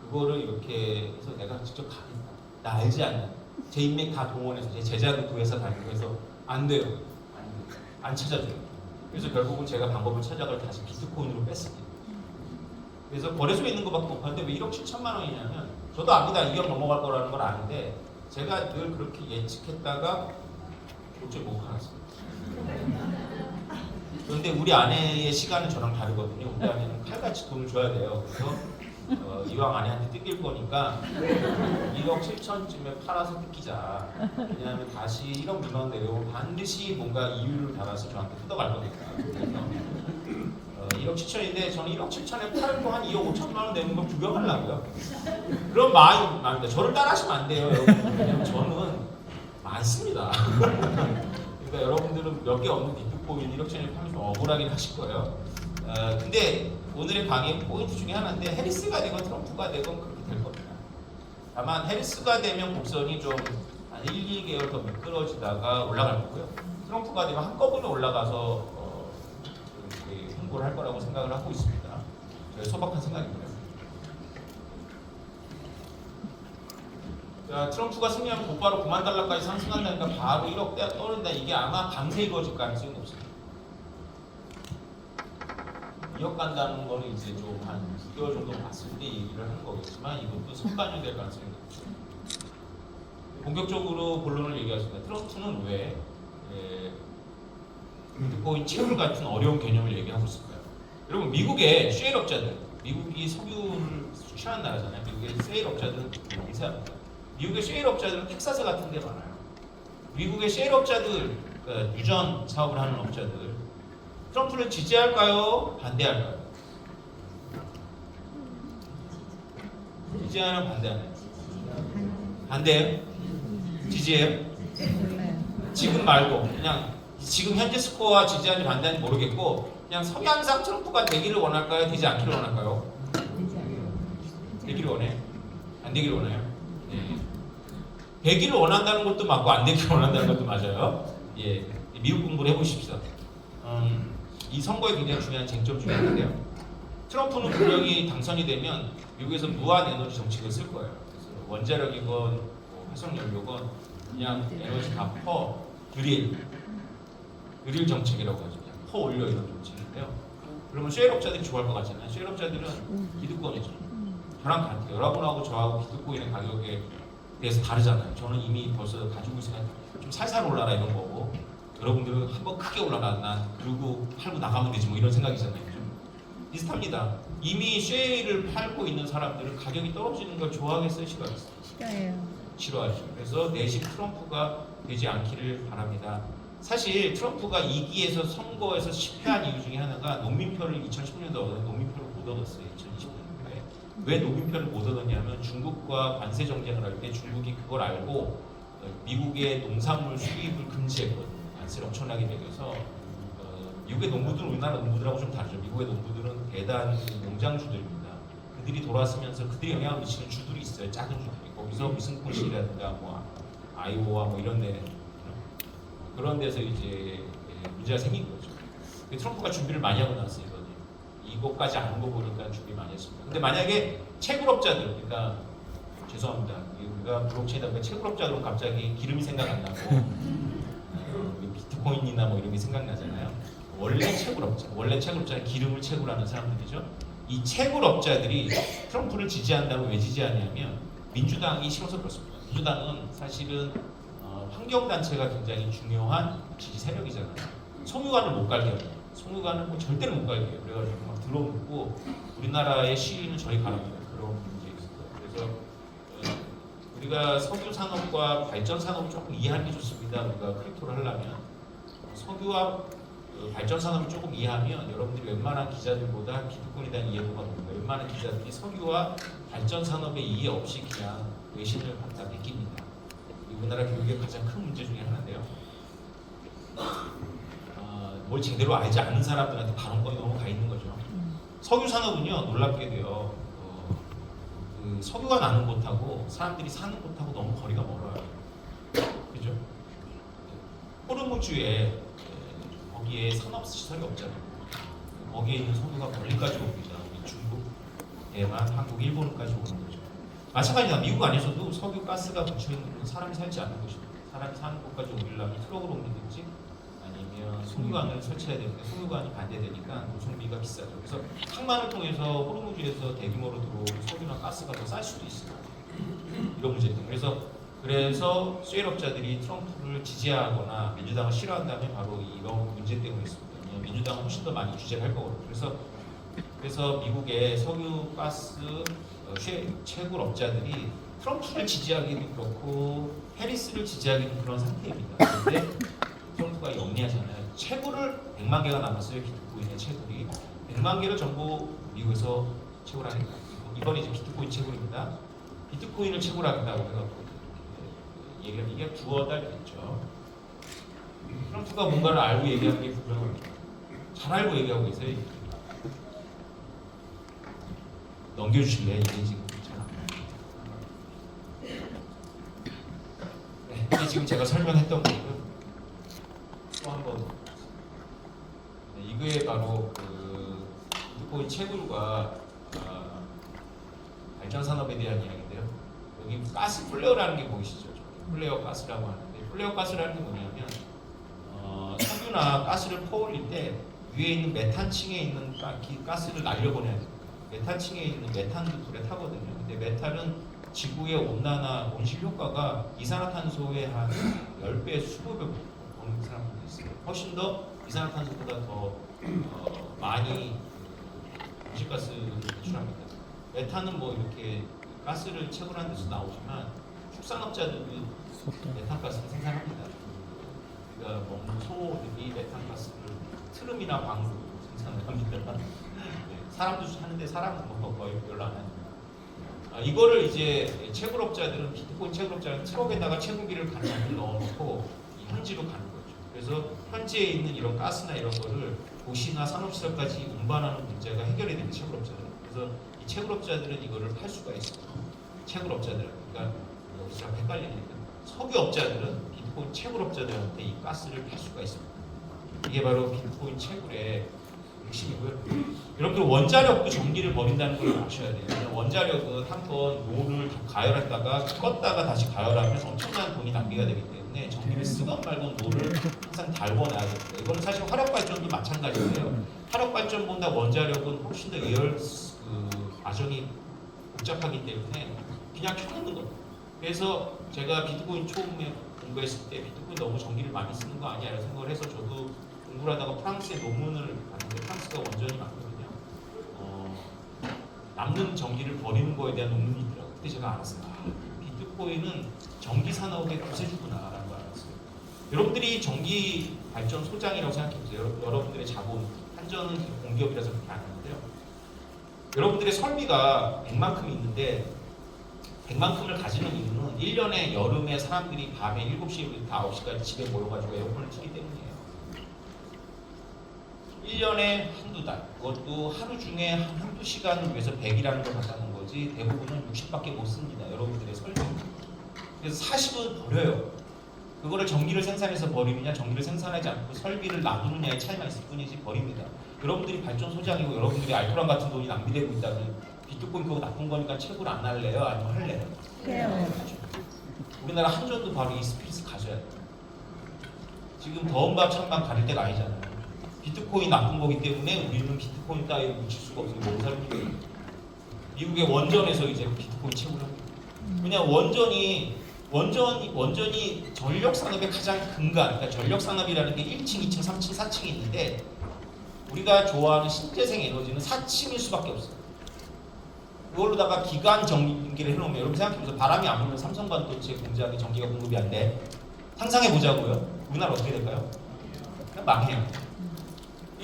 그거를 이렇게 해서 내가 직접 가겠다. 나 알지 않냐. 제 인맥 다 동원해서 제 제자도 그 회사 다니고 해서 안 돼요. 안 찾아줘요. 그래서 결국은 제가 방법을 찾아가 다시 비트코인으로 뺐습니다. 그래서 거래소에 있는 것밖에 못 파는데 왜 1억 7천만 원이냐면 저도 압니다. 2억 넘어갈 거라는 걸 아는데 제가 늘 그렇게 예측했다가 도저히 못 팔았습니다. 그런데 우리 아내의 시간은 저랑 다르거든요. 우리 아내는 칼같이 돈을 줘야 돼요. 그래서 이왕 아내한테 뜯길 거니까 1억 7천쯤에 팔아서 뜯기자. 왜냐하면 다시 1억 미만 내려오면 반드시 뭔가 이유를 달아서 저한테 뜯어갈 거니까. 그래서 1억 7천인데 저는 1억 7천에 팔고 한 2억 5천만 원 내는 걸 구경하려고요. 그런 마음이 납니다. 저를 따라하시면 안 돼요, 여러분. 왜냐면 저는 많습니다. 그러니까 여러분들은 몇 개 없는 비트코인 1억 7천에 팔면 좀 억울하긴 하실 거예요. 근데 오늘의 강의 포인트 중에 하나인데 해리스가 되건 트럼프가 되건 그렇게 될 겁니다. 다만 해리스가 되면 곡선이 좀 한 1, 2개월 더 미끄러지다가 올라갈 거고요. 트럼프가 되면 한꺼번에 올라가서 이렇게 홍보를 할 거라고 생각을 하고 있습니다. 저의 소박한 생각입니다. 자, 트럼프가 승리하면 곧바로 9만 달러까지 상승한다니까 바로 1억대가 떠오른다. 이게 아마 밤새 이루어질 가능성이 높습니다. 2억 간다는 거는 이제 좀 한 6개월 정도 봤을 때 얘기를 하는 거겠지만 이것도 선반영될 가능성이 높죠. 본격적으로 본론을 얘기하겠습니다. 트럼프는 왜 비트코인 채굴 같은 어려운 개념을 얘기하고 있을까요? 여러분 미국의 셰일업자들, 미국이 석유를 수출하는 나라잖아요. 미국의 셰일업자들은 영세합니다. 미국의 셰일업자들은 텍사스 같은 데 많아요. 미국의 셰일업자들, 유전 사업을 하는 업자들 트럼프를 지지할까요? 반대할까요? 지지하는 반대하는? 반대해요? 지지해요? 지금 말고 그냥 지금 현재 스코어와 지지하는지 반대하는지 모르겠고 그냥 성향상 트럼프가 되기를 원할까요? 되지 않기를 원할까요? 되기를 원해요? 안 되기를 원해요? 네. 되기를 원한다는 것도 맞고 안 되기를 원한다는 것도 맞아요. 예, 미국 공부를 해보십시오. 이 선거에 굉장히 중요한 쟁점 중에 하나인데요. 트럼프는 분명히 당선이 되면 미국에서 무한 에너지 정책을 쓸 거예요. 그래서 원자력이건 뭐 화석연료건 그냥 에너지 다 드릴 정책이라고 하죠. 그냥 올려 이런 정책인데요. 그러면 셰일업자들이 좋아할 것 같잖아요. 셰일업자들은 기득권이죠. 저랑 같아요. 여러분하고 저하고 비트코인의 가격에 대해서 다르잖아요. 저는 이미 벌써 가지고 있으니까 좀 살살 올라라 이런 거고 여러분들은 한번 크게 올라가 난 그리고 팔고 나가면 되지 뭐 이런 생각이잖아요. 좀 비슷합니다. 이미 셰일을 팔고 있는 사람들은 가격이 떨어지는 걸 좋아하겠어요? 싫어하겠어요? 싫어요. 싫어하죠. 그래서 내심 트럼프가 되지 않기를 바랍니다. 사실 트럼프가 2기에서 선거에서 실패한 이유 중에 하나가 농민표를 2010년도에 얻었는데 농민표를 못 얻었어요. 2020년도에. 왜 농민표를 못 얻었냐면 중국과 관세 정쟁을 할 때 중국이 그걸 알고 미국의 농산물 수입을 금지했거든요. 관세를 엄청나게 매겨서 미국의 농부들은 우리나라 농부들하고 좀 다르죠. 미국의 농부들은 대단 농장주들입니다. 그들이 돌아서면서 그들이 영향을 미치는 주들이 있어요. 작은 주들이. 거기서 위스콘신이라든가 뭐 아이오와 뭐 이런 데 그런 데서 이제 문제가 생긴 거죠. 트럼프가 준비를 많이 하고 나왔어요. 이것까지 아는 거 보니까 준비 많이 했습니다. 근데 만약에 채굴업자들, 그러니까 죄송합니다. 우리가 블록체인이다 채굴업자들은 갑자기 기름이 생각 안 나고 비트코인이나 뭐 이런 게 생각나잖아요. 원래 채굴업자는 기름을 채굴하는 사람들이죠. 이 채굴업자들이 트럼프를 지지한다고 왜 지지하냐면 민주당이 싫어서 그렇습니다. 민주당은 사실은 환경단체가 굉장히 중요한 지지 세력이잖아요. 송유관을 못 갈게 합니다. 송유관은 뭐 절대로 못 갈게 해요. 그래가지고 막 들어오고 우리나라의 시위는 저리 가랍니다. 그런 문제 있어요. 그래서 우리가 석유 산업과 발전 산업을 조금 이해하는 게 좋습니다. 우리가 크립토를 하려면 석유와 그 발전 산업을 조금 이해하면 여러분들이 웬만한 기자들보다 비트코인에 대한 이해도가 높아요. 웬만한 기자들이 석유와 발전 산업의 이해 없이 그냥 외신을 갖다 베낍니다. 우리나라 교육의 가장 큰 문제 중에 하나인데요. 뭘 제대로 알지 않는 사람들한테 발언권이 너무 가 있는 거죠. 석유 산업은요, 놀랍게도요, 그 석유가 나는 곳하고 사람들이 사는 곳하고 너무 거리가 멀어요. 그죠? 호르무즈에 거기에 산업 시설이 없잖아요. 거기에 있는 석유가 멀리까지 옵니다. 중국, 대만, 한국, 일본까지 오는 거죠. 마찬가지다. 미국 안에서도 석유, 가스가 묻혀있는 곳은 사람이 살지 않는 곳입니다. 사람이 사는 곳까지 오려면 트럭으로 옮기든지 아니면 송유관을 설치해야 되는데 송유관이 반대되니까 노송비가 비싸죠. 그래서 항만을 통해서 호르무즈에서 대규모로 들어오는 석유나 가스가 더 쌀 수도 있어요. 이런 문제들. 그래서 수혜업자들이 트럼프를 지지하거나 민주당을 싫어한다면 바로 이런 문제 때문에 있습니다. 민주당은 훨씬 더 많이 규제를 할 거거든요. 그래서 미국의 석유, 가스 채굴업자들이 트럼프를 지지하기도 그렇고 해리스를 지지하기도 그런 상태입니다. 그런데 트럼프가 영리하잖아요. 채굴을 100만 개가 남았어요. 비트코인의 채굴이 100만 개를 전부 미국에서 채굴하니까 이번에 이제 비트코인 채굴입니다. 비트코인을 채굴하겠다고 해서 얘기하면 이게 두어 달 됐죠. 트럼프가 뭔가를 알고 얘기하는 게 분명합니다. 잘 알고 얘기하고 계세요. 넘겨주실래요? 이게 지금 괜찮아. 네, 이게 지금 제가 설명했던 거고요. 또 한 번. 네, 이게 바로 그 비트코인 채굴과 발전 산업에 대한 이야기인데요. 여기 가스 플레어라는 게 보이시죠? 플레어 가스라고 하는데 플레어 가스라는 게 뭐냐면 석유나 가스를 퍼올릴 때 위에 있는 메탄층에 있는 가스를 날려보내야 돼요. 메탄층에 있는 메탄도 불에 타거든요. 근데 메탄은 지구의 온난화, 온실 효과가 이산화탄소의 한 10배, 20배 보는 사람들도 있어요. 훨씬 더 이산화탄소보다 더 많이 온실가스를 배출합니다. 메탄은 뭐 이렇게 가스를 채굴하는 데서 나오지만 축산업자들도 메탄가스를 생산합니다. 우리가 먹는 소들이 메탄가스를 트름이나 방으로 생산을 합니다. 사람도 하는데 사람은 뭐 거의 별로 안 합니다. 이거를 이제 채굴업자들은 비트코인 채굴업자는 트럭에다가 채굴기를 간장을 넣어놓고 이 현지로 가는 거죠. 그래서 현지에 있는 이런 가스나 이런 거를 도시나 산업시설까지 운반하는 문제가 해결이 됩니다. 채굴업자들은. 그래서 이 채굴업자들은 이거를 팔 수가 있어요. 채굴업자들은. 그러니까 여기서 헷갈리니까 석유업자들은 비트코인 채굴업자들한테 이 가스를 팔 수가 있습니다. 이게 바로 비트코인 채굴의 핵심이고요. 여러분들 원자력도 전기를 버린다는 걸 아셔야 돼요. 원자력은 한번 노를 가열했다가 껐다가 다시 가열하면 엄청난 돈이 낭비가 되기 때문에 전기를 쓰건 말건 노를 항상 달궈놔야 됩니다. 이거는 사실 화력발전도 마찬가지인데요. 화력발전보다 원자력은 훨씬 더 예열 과정이 복잡하기 때문에 그냥 켜놓는 겁니다. 그래서 제가 비트코인 처음에 공부했을 때 비트코인 너무 전기를 많이 쓰는 거 아니야? 라는 생각을 해서 저도 공부를 하다가 프랑스의 논문을 봤는데 프랑스가 원전이 많거든요. 남는 전기를 버리는 거에 대한 논문이 있더라고요. 그때 제가 알았어요. 비트코인은 전기 산업의 구세주구나라는 걸 알았어요. 여러분들이 전기 발전 소장이라고 생각해보세요. 여러분들의 자본, 한전은 공기업이라서 그렇게 안 하는데요. 여러분들의 설비가 100만큼 있는데 100만큼을 가지는 이유는 1년에 여름에 사람들이 밤에 7시부터 9시까지 집에 모여가지고 에어컨을 틀기 때문이에요. 1년에 한두 달, 그것도 하루 중에 한두 시간을 위해서 100이라는 걸 갖다 놓은 거지 대부분은 60밖에 못 씁니다. 여러분들의 설비. 그래서 40은 버려요. 그거를 전기를 생산해서 버리느냐 전기를 생산하지 않고 설비를 놔두느냐의 차이만 있을 뿐이지 버립니다. 여러분들이 발전 소장이고 여러분들이 알토란 같은 돈이 낭비되고 있다면 비트코인 그거 나쁜 거니까 채굴 안 할래요? 아니면 할래요? 해요. 우리나라 한전도 바로 이 스피릿을 가져야 돼요. 지금 더운 밥 찬밥 가릴 때가 아니잖아요. 비트코인 나쁜 거기 때문에 우리는 비트코인 따위로 묻힐 수가 없어요. 몸살기예요. 미국의 원전에서 이제 비트코인 채굴을 합니다. 그냥 원전이 전력 산업의 가장 근간, 그러니까 전력 산업이라는 게 1층, 2층, 3층, 4층이 있는데 우리가 좋아하는 신재생 에너지는 4층일 수밖에 없어요. 그걸로다가 기관 전기를 해놓으면 여러분 생각해보세요. 바람이 안 불면 삼성 반도체 공장에 전기가 공급이 안 돼. 상상해 보자고요. 우리나라 어떻게 될까요? 그냥 망해요.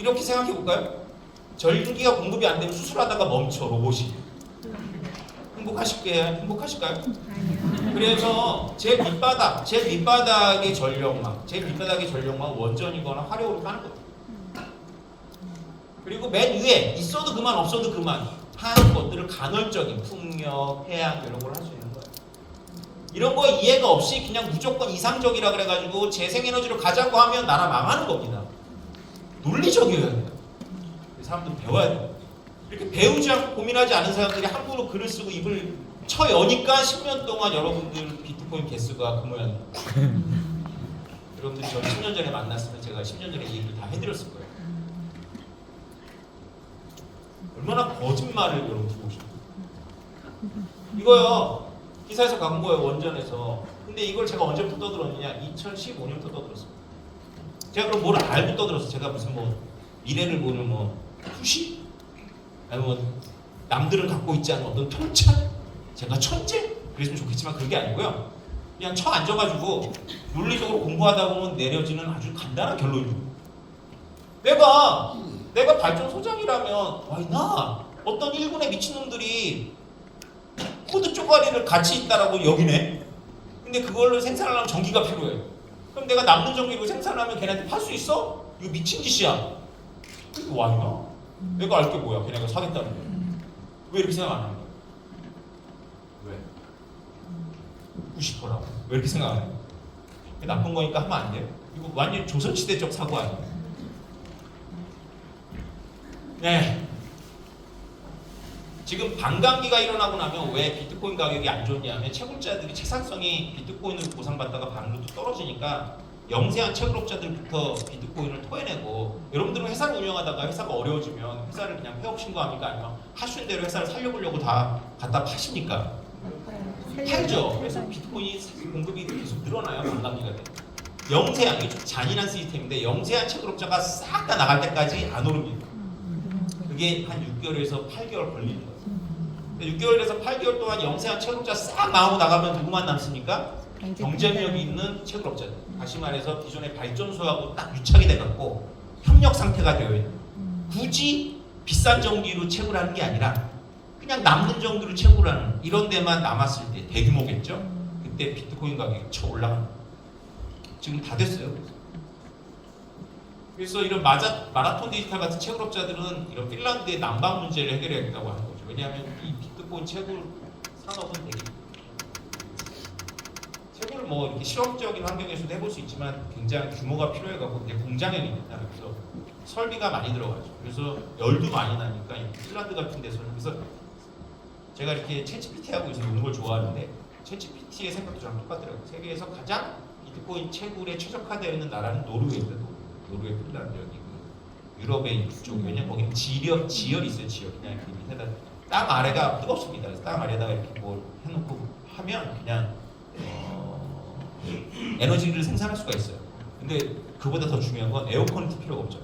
이렇게 생각해 볼까요? 전기가 공급이 안 되면 수술하다가 멈춰 로봇이. 행복하실까요? 그래서 제 밑바닥의 전력망 원전이거나 화력으로 까는 겁니다. 그리고 맨 위에 있어도 그만 없어도 그만 하는 것들을 간헐적인 풍력, 해양 이런 걸 할 수 있는 거예요. 이런 거 이해가 없이 그냥 무조건 이상적이라 그래가지고 재생에너지로 가자고 하면 나라 망하는 겁니다. 논리적이어야 돼요. 사람들은 배워야 돼요. 이렇게 배우지 않고 고민하지 않은 사람들이 함부로 글을 쓰고 입을 쳐여니까 10년 동안 여러분들 비트코인 개수가 그 모양이에요. 여러분들이 저를 10년 전에 만났으면 제가 10년 전에 이 얘기를 다 해드렸을 거예요. 얼마나 거짓말을 여러분 듣고 오십니까? 이거요. 기사에서 간 거예요. 원전에서. 근데 이걸 제가 언제부터 떠들었느냐? 2015년부터 떠들었습니다. 제가 그럼 뭘 알고 떠들었어? 제가 무슨 뭐 미래를 보는 뭐 후시? 아니 뭐 남들은 갖고 있지 않은 어떤 통찰? 제가 천재? 그랬으면 좋겠지만 그게 아니고요. 그냥 쳐 앉아가지고 논리적으로 공부하다 보면 내려지는 아주 간단한 결론이에요. 내가 발전소장이라면 와이나 어떤 일군의 미친놈들이 코드 쪼가리를 같이 있다라고 여기네. 근데 그걸로 생산하려면 전기가 필요해. 그럼 내가 남는 전기로 생산하면 걔네한테 팔 수 있어? 이거 미친 짓이야. 이거 와이나? 내가 알 게 뭐야? 걔네가 사겠다는 거야. 왜 이렇게 생각 안 하는 거야? 왜? 듣고 싶어라. 왜 이렇게 생각 안 해? 나쁜 거니까 하면 안 돼요? 이거 완전 조선시대적 사고 아니에요? 네. 지금 반감기가 일어나고 나면 왜 비트코인 가격이 안 좋냐면 채굴자들이 채상성이 비트코인을 보상받다가 반으로 떨어지니까 영세한 채굴업자들부터 비트코인을 토해내고 여러분들은 회사를 운영하다가 회사가 어려워지면 회사를 그냥 폐업 신고합니까? 아니면 하시는 대로 회사를 살려보려고 다 갖다 파십니까? 팔죠. 그래서 비트코인이 공급이 계속 늘어나요. 반감기가 돼. 영세한, 이게 좀 잔인한 시스템인데 영세한 채굴업자가 싹 다 나갈 때까지 안 오릅니다. 그게 한 6개월에서 8개월 걸리는 거예요. 6개월에서 8개월 동안 영세한 채굴업자 싹 나오고 나가면 누구만 남습니까? 경쟁력이 있는 채굴업자들. 다시 말해서 기존의 발전소하고 딱 유착이 돼갖고 협력 상태가 되어 있는. 굳이 비싼 전기로 채굴하는 게 아니라 그냥 남는 정도로 채굴하는 이런 데만 남았을 때 대규모겠죠? 그때 비트코인 가격이 쳐 올라가는 거예요. 지금 다 됐어요. 그래서 이런 마라톤 디지털 같은 채굴업자들은 이런 핀란드의 난방 문제를 해결해야겠다고 하는 거죠. 왜냐하면 이 비트코인 채굴 산업은 되게 채굴을 뭐 이렇게 실험적인 환경에서도 해볼 수 있지만 굉장히 규모가 필요해갖고 이제 공장형이 있다. 그래서 설비가 많이 들어가죠. 그래서 열도 많이 나니까 핀란드 같은 데서는 그래서 제가 이렇게 챗GPT 하고 있어서 노는 걸 좋아하는데 챗GPT의 생각도 저랑 똑같더라고요. 세계에서 가장 비트코인 채굴에 최적화되어 있는 나라는 노르웨이입니다. 노르웨이, 핀란드, 여기 그 유럽의 이쪽. 왜냐면 거기는 지열이 있어요. 지열. 그냥 이렇게 밑에다 땅 아래가 뜨겁습니다. 그래서 땅 아래다가 이렇게 뭘 해놓고 하면 그냥 에너지를 생산할 수가 있어요. 근데 그보다 더 중요한 건 에어컨이 필요가 없죠.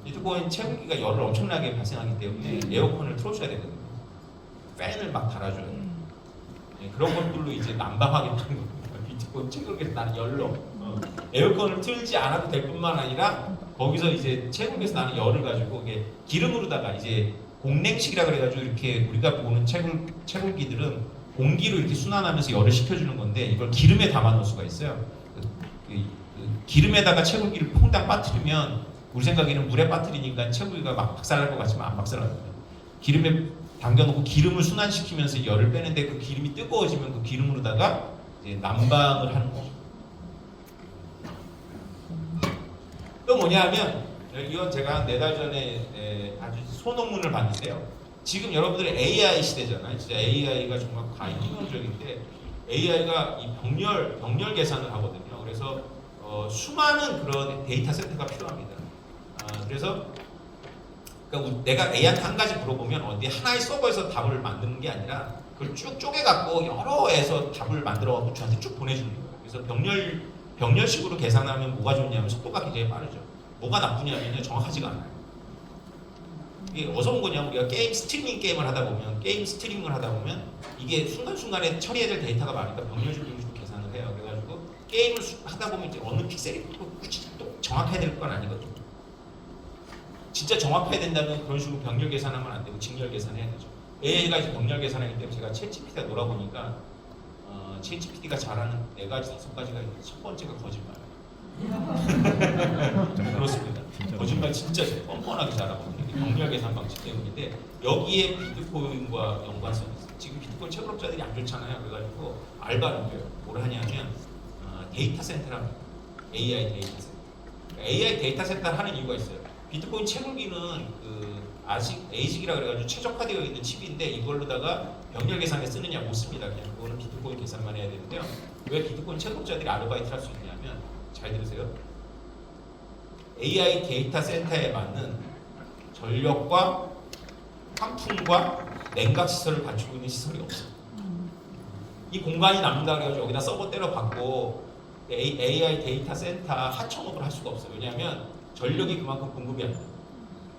비트코인 채굴기가 열을 엄청나게 발생하기 때문에 에어컨을 틀어줘야 되거든요. 팬을 막 달아줘야 돼요. 네, 그런 것들로 이제 난방하겠다는 겁니다. 비트코인 채굴기에서 나는 열로 에어컨을 틀지 않아도 될 뿐만 아니라 거기서 이제 채굴기에서 나는 열을 가지고 이게 기름으로다가 이제 공냉식이라 그래가지고 이렇게 우리가 보는 채굴기들은 공기로 이렇게 순환하면서 열을 식혀주는 건데 이걸 기름에 담아 놓을 수가 있어요. 기름에다가 채굴기를 퐁당 빠뜨리면 우리 생각에는 물에 빠뜨리니까 채굴기가 막 박살날 것 같지만 안 박살납니다. 기름에 담겨놓고 기름을 순환시키면서 열을 빼는데 그 기름이 뜨거워지면 그 기름으로다가 이제 난방을 하는 거죠. 또 뭐냐면 이건 제가 4달 전에 아주 소논문을 봤는데요. 지금 여러분들의 AI 시대잖아요. 진짜 AI가 정말 과연 혁명적인데 AI가 이 병렬 계산을 하거든요. 그래서 수많은 그런 데이터 센터가 필요합니다. 그래서 그러니까 내가 A한테 한 가지 물어보면 어디 하나의 서버에서 답을 만드는 게 아니라 그걸 쭉 쪼개갖고 여러에서 답을 만들어갖고 저한테 쭉 보내주는 거예요. 그래서 병렬식으로 계산하면 뭐가 좋냐면 속도가 굉장히 빠르죠. 뭐가 나쁘냐면요 정확하지가 않아요. 이게 어디서 온 거냐면 우리가 스트리밍 게임을 하다 보면 이게 순간순간에 처리해야 될 데이터가 많으니까 병렬식으로 계산을 해요. 그래가지고 게임을 하다 보면 이제 어느 픽셀이 또 정확해야 될 건 아니거든요. 진짜 정확해야 된다면 그런 식으로 병렬 계산하면 안 되고 직렬 계산해야 되죠. AI가 이제 병렬 계산하기 때문에 제가 챗GPT가 놀아보니까 챗GPT가 잘하는 4가지, 5가지가 있는데 첫 번째가 거짓말. 그렇습니다. 거짓말 진짜 뻔뻔하게 잘하거든요. 병렬 계산 방식 때문인데 여기에 비트코인과 연관성이 있어요. 지금 비트코인 채굴업자들이 안 좋잖아요. 그래가지고 알바를 해요. 뭘 하냐면 데이터 센터를 합니다. AI 데이터 센터. AI 데이터 센터를 하는 이유가 있어요. 비트코인 채굴기는 ASIC이라 그래가지고 최적화되어 있는 칩인데 이걸로다가 병렬 계산에 쓰느냐 못 씁니다. 그냥 그거는 비트코인 계산만 해야 되는데요. 왜 비트코인 채굴업자들이 아르바이트를 할 수 있냐면 잘 들으세요. AI 데이터 센터에 맞는 전력과 환풍과 냉각 시설을 갖추고 있는 시설이 없어요. 이 공간이 남는다 그래가지고 여기다 서버 때려 받고 AI 데이터 센터 하청업을 할 수가 없어요. 왜냐하면 전력이 그만큼 공급이 안 돼요.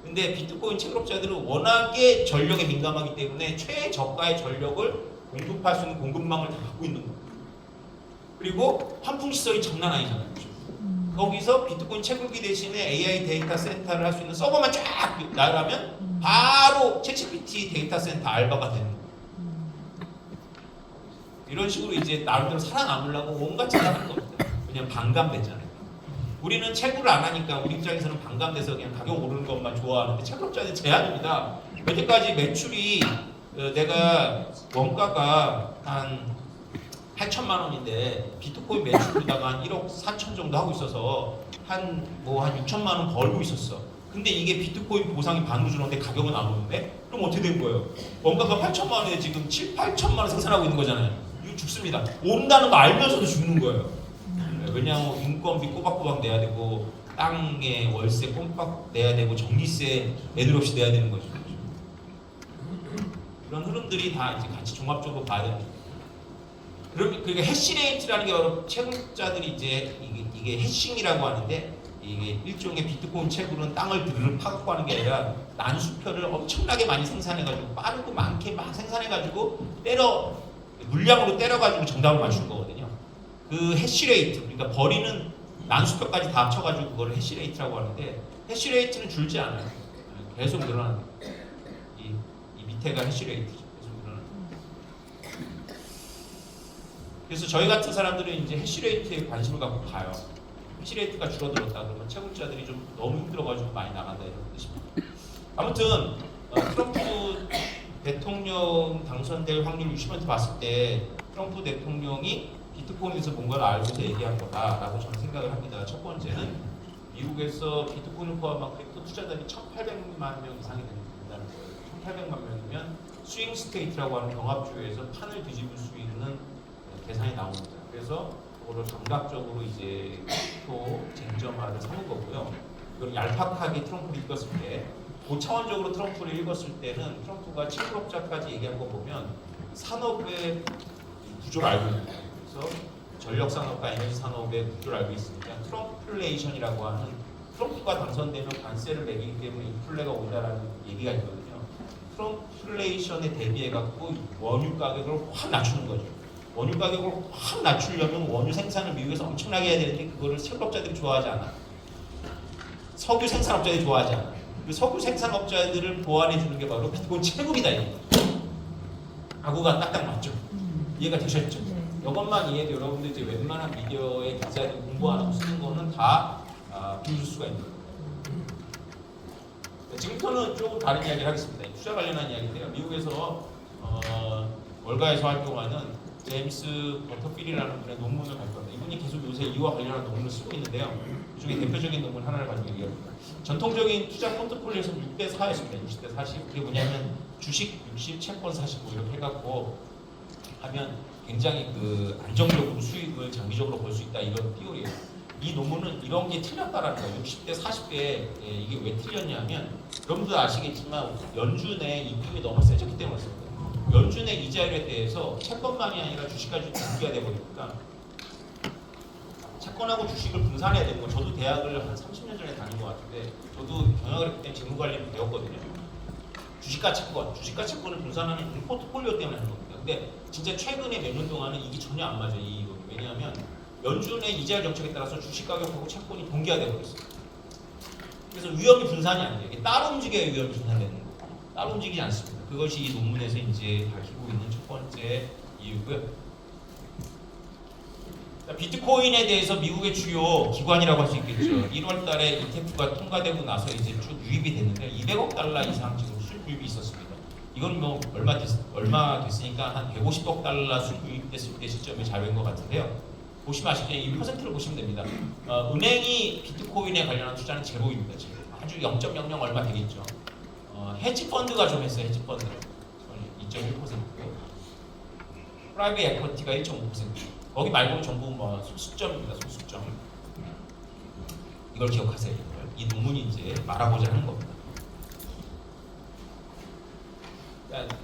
근데 비트코인 채굴업자들은 워낙에 전력에 민감하기 때문에 최저가의 전력을 공급할 수 있는 공급망을 다 갖고 있는 거예요. 그리고 환풍 시설이 장난 아니잖아요. 거기서 비트코인 채굴기 대신에 AI 데이터 센터를 할 수 있는 서버만 쫙 나가면 바로 챗GPT 데이터 센터 알바가 되는 거예요. 이런 식으로 이제 나름대로 살아남으려고 온갖 짓을 하는 겁니다. 왜냐면 반감됐잖아요. 우리는 채굴을 안 하니까 우리 입장에서는 반감돼서 그냥 가격 오르는 것만 좋아하는데 채굴업자는 제한입니다. 여태까지 매출이 내가 원가가 한 8천만 원인데 비트코인 매출로다가 한 1억 4천 정도 하고 있어서 한 6천만 원 벌고 있었어. 근데 이게 비트코인 보상이 반으로 주는데 가격은 안 오는데? 그럼 어떻게 된 거예요? 원가가 8천만 원에 지금 7, 8천만 원 생산하고 있는 거잖아요. 이거 죽습니다. 온다는 거 알면서도 죽는 거예요. 왜냐하면 인건비 꼬박꼬박 내야 되고 땅에 월세 꼬박 내야 되고 전기세 애들 없이 내야 되는 거죠. 이런 흐름들이 다 이제 같이 종합적으로 봐야 됩니다. 그러니까 해시레이트라는 게 바로 채굴자들이 이제 이게 해싱이라고 하는데 이게 일종의 비트코인 채굴은 땅을 드르륵 파갖고 하는 게 아니라 난수표를 엄청나게 많이 생산해가지고 빠르고 많게 막 생산해가지고 물량으로 때려가지고 정답을 맞춘 거거든요. 그 해시레이트, 그러니까 버리는 난수표까지 다 합쳐가지고 그걸 해시레이트라고 하는데 해시레이트는 줄지 않아요. 계속 늘어나는 거예요. 이 밑에가 해시레이트죠. 그래서 저희 같은 사람들은 이제 해시레이트에 관심을 갖고 봐요. 해시레이트가 줄어들었다 그러면 채굴자들이 좀 너무 힘들어가지고 많이 나간다 이런 뜻입니다. 아무튼 트럼프 대통령 당선될 확률 60% 봤을 때 트럼프 대통령이 비트코인에서 뭔가를 알고서 얘기한 거다라고 저는 생각을 합니다. 첫 번째는 미국에서 비트코인을 포함한 크립토 투자자들이 1,800만 명 이상이 된다는 거예요. 1,800만 명이면 스윙 스테이트라고 하는 경합주에서 판을 뒤집을 수 있는 계산이 나옵니다. 그래서 그거를 감각적으로 이제 크립토 쟁점화를 삼은 거고요. 이걸 얄팍하게 트럼프를 읽었을 때, 고차원적으로 트럼프를 읽었을 때는 트럼프가 채굴업자까지 얘기한 거 보면 산업의 구조를 알고 있는 거예요. 그래서 전력 산업과 에너지 산업의 구조를 알고 있으니까 트럼플레이션이라고 하는 트럼프가 당선되면 관세를 매기기 때문에 인플레가 온다라는 얘기가 있거든요. 트럼플레이션에 대비해갖고 원유 가격을 확 낮추는 거죠. 원유 가격을 확 낮추려면 원유 생산을 미국에서 엄청나게 해야 되는데 그거를 채굴업자들이 좋아하지 않아. 석유 생산업자들이 좋아하지 않아. 그 석유 생산업자들을 보완해 주는 게 바로 비트코인 채굴이다 이거. 아구가 딱딱 맞죠. 이해가 되셨죠? 이것만 이해해도 여러분들 이제 웬만한 미디어에 기자들이 공부하고 쓰는 거는 다 비울 수가 있는 거예요. 지금부터는 조금 다른 이야기를 하겠습니다. 투자 관련한 이야기인데요. 미국에서 월가에서 활동하는 제임스 버터필이라는 분의 논문을 갈 겁니다. 이분이 계속 요새 이와 관련한 논문을 쓰고 있는데요. 그중에 대표적인 논문 하나를 가지고 얘기합니다. 전통적인 투자 포트폴리오에서는 6대4였습니다. 60대 40. 그게 뭐냐면 주식 60, 채권 45 이렇게 해갖고 하면 굉장히 안정적으로 수익을 장기적으로 벌 수 있다 이런 띠오리예요. 이 논문은 이런 게 틀렸다라는 거예요. 60대 40대에 이게 왜 틀렸냐면 여러분도 아시겠지만 연준의 입김이 너무 세졌기 때문에 그렇습니다. 연준의 이자율에 대해서 채권만이 아니라 주식까지 분기가 되버리니까 채권하고 주식을 분산해야 되는 거. 저도 대학을 한 30년 전에 다닌 것 같은데 저도 경영을 했기 때문에 재무관리를 배웠거든요. 주식과 채권을 분산하는 이 포트폴리오 때문에 하는 겁니다. 근데 진짜 최근에 몇 년 동안은 이게 전혀 안 맞아요. 왜냐하면 연준의 이자율 정책에 따라서 주식 가격하고 채권이 동기화 되고 있어요. 그래서 위험이 분산이 안 돼요. 이게 따로 움직여야 위험이 분산되는 거예요. 따로 움직이지 않습니다. 그것이 이 논문에서 이제 밝히고 있는 첫 번째 이유고요. 비트코인에 대해서 미국의 주요 기관이라고 할 수 있겠죠. 1월 달에 ETF가 통과되고 나서 이제 쭉 유입이 됐는데 200억 달러 이상 지금 수입 유입이 있었습니다. 이건 뭐 얼마 됐으니까 한 150억 달러 수입 유입됐을 때 시점의 자료인 것 같은데요. 보시면 아시겠지만 이 퍼센트를 보시면 됩니다. 은행이 비트코인에 관련한 투자는 제로입니다. 제로. 아주 0.00 얼마 되겠죠. 헤지 펀드가 좀 했어요. 헤지 펀드 2.1%고 프라이빗 에쿼티가 1.5%. 거기 말고는 전부 뭐 소수점입니다. 소수점. 이걸 기억하세요. 이 논문이 이제 말하고자 하는 겁니다.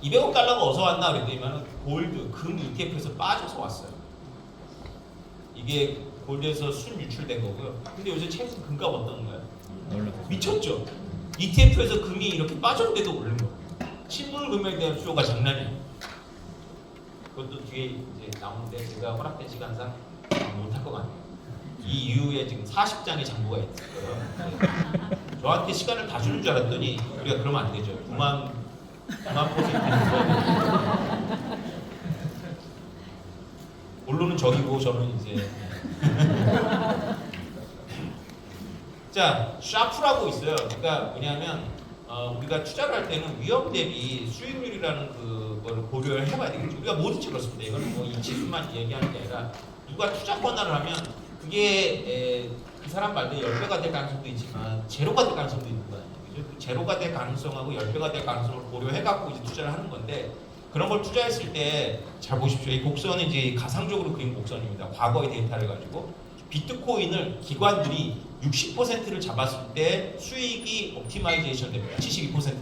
200억 달러가 어디서 왔나 그랬더니만 골드, 금 ETF에서 빠져서 왔어요. 이게 골드에서 순 유출된 거고요. 근데 요새 최근 금값 어떤가요? 미쳤죠. ETF에서 금이 이렇게 빠졌는데도 오른 거예요. 실물 금에 대한 수요가 장난이 아니에요. 그것도 뒤에 이제 나오는데 제가 허락된 시간상 못할 것 같네요. 이 이후에 지금 40장의 장부가 있어요. 저한테 시간을 다 주는 줄 알았더니 우리가 그러면 안 되죠. 9만 %는 줘야 돼요. 본론은 저기고 저는 이제 자, 샤프라고 있어요. 그러니까 뭐냐면 우리가 투자를 할 때는 위험 대비 수익률이라는 그거를 고려를 해봐야 되겠죠. 우리가 뭐든지 그렇습니다. 이거는 뭐 이 지수만 얘기하는 게 아니라 누가 투자 권한을 하면 그게 그 사람 말대로 10배가 될 가능성도 있지만 제로가 될 가능성도 있는 거예요. 그죠? 제로가 될 가능성하고 10배가 될 가능성을 고려해갖고 이제 투자를 하는 건데 그런 걸 투자했을 때 잘 보십시오. 이 곡선은 이제 가상적으로 그린 곡선입니다. 과거의 데이터를 가지고 비트코인을 기관들이 60%를 잡았을 때 수익이 옵티마이제이션 됩니다. 72%.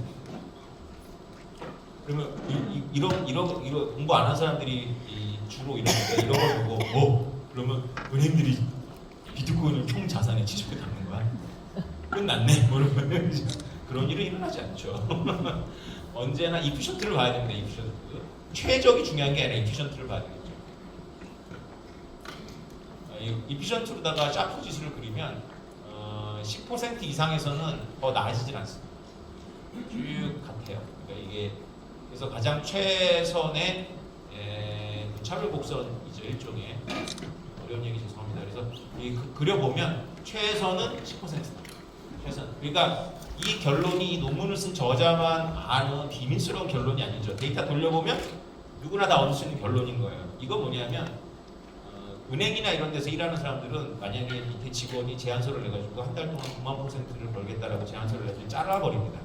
그러면 이런 공부 안 한 사람들이 주로 이런 걸 보고 그러면 은행들이 비트코인을 총 자산의 70% 담는 거야. 끝났네. 그러면 그런 일은 일어나지 않죠. 언제나 이피션트를 봐야 됩니다. 이피션트. 최적이 중요한 게 아니라 이피션트를 봐야 되겠죠. 이피션트로다가 샤프 지수를 그리면 10% 이상에서는 더 나아지질 않습니다. 쭉 같아요. 그러니까 이게 그래서 가장 최선의 차별 곡선이죠. 일종의 어려운 얘기 죄송합니다. 그래서 그려보면 최선은 10%다. 최선. 그러니까 이 결론이 이 논문을 쓴 저자만 아는 비밀스러운 결론이 아니죠. 데이터 돌려보면 누구나 다 얻을 수 있는 결론인 거예요. 이건 뭐냐면 은행이나 이런 데서 일하는 사람들은 만약에 밑에 직원이 제안서를 내가지고 한 달 동안 9만 %를 벌겠다라고 제안서를 내서 잘라버립니다.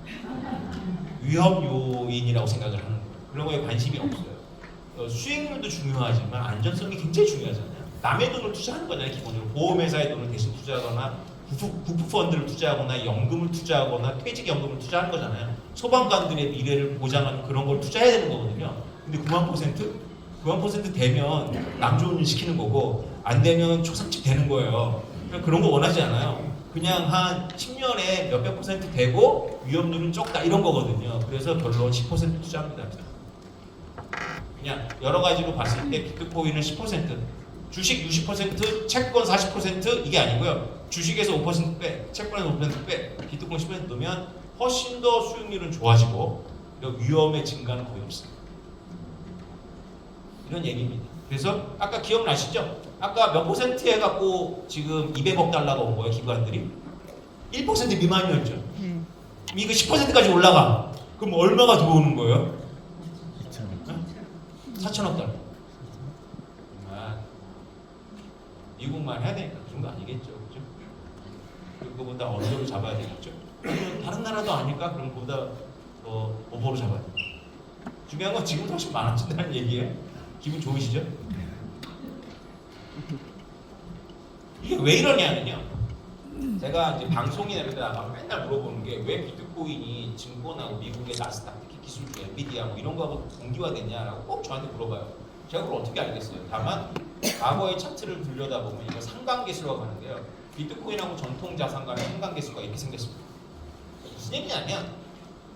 위험 요인이라고 생각을 하는 거예요. 그런 거에 관심이 없어요. 수익률도 중요하지만 안전성이 굉장히 중요하잖아요. 남의 돈을 투자하는 거잖아요. 기본적으로 보험회사의 돈을 대신 투자하거나 국부펀드를 투자하거나 연금을 투자하거나 퇴직연금을 투자하는 거잖아요. 소방관들의 미래를 보장하는 그런 걸 투자해야 되는 거거든요. 근데 9만 %? 9만 % 되면 남 좋은 일 시키는 거고 안 되면 초상집 되는 거예요. 그러니까 그런 거 원하지 않아요. 그냥 한 10년에 몇백 % 되고 위험률은 적다 이런 거거든요. 그래서 결론 10% 투자합니다. 그냥 여러 가지로 봤을 때 비트코인은 10%, 주식 60%, 채권 40% 이게 아니고요. 주식에서 5% 빼, 채권에서 5% 빼, 비트코인 10% 넣으면 훨씬 더 수익률은 좋아지고 위험의 증가는 거의 없습니다. 이런 얘기입니다. 그래서 아까 기억나시죠? 아까 몇 % 해갖고 지금 200억 달러가 온 거예요, 기관들이? 1% 미만이었죠. 이거 10%까지 올라가. 그럼 얼마가 들어오는 거예요? 4천억 달러. 미국만 해야 되니까 그 정도 아니겠죠. 그죠? 그거보다 언더로 잡아야 되겠죠. 다른 나라도 아닐까? 그럼 그보다 더 오버로 잡아야 돼요. 중요한 건 지금도 훨씬 많아진다는 얘기예요. 기분 좋으시죠? 이게 왜 이러냐면요. 제가 이제 방송이나 이런 데 나가면 맨날 물어보는 게 왜 비트코인이 증권하고 미국의 나스닥, 특히 기술주, 엔비디아 뭐 이런 거하고 동기화됐냐라고 꼭 저한테 물어봐요. 제가 그걸 어떻게 알겠어요? 다만 과거의 차트를 들여다보면 이거 상관계수라고 하는데요. 비트코인하고 전통 자산 간의 상관계수가 이렇게 생겼습니다. 무슨 얘기냐면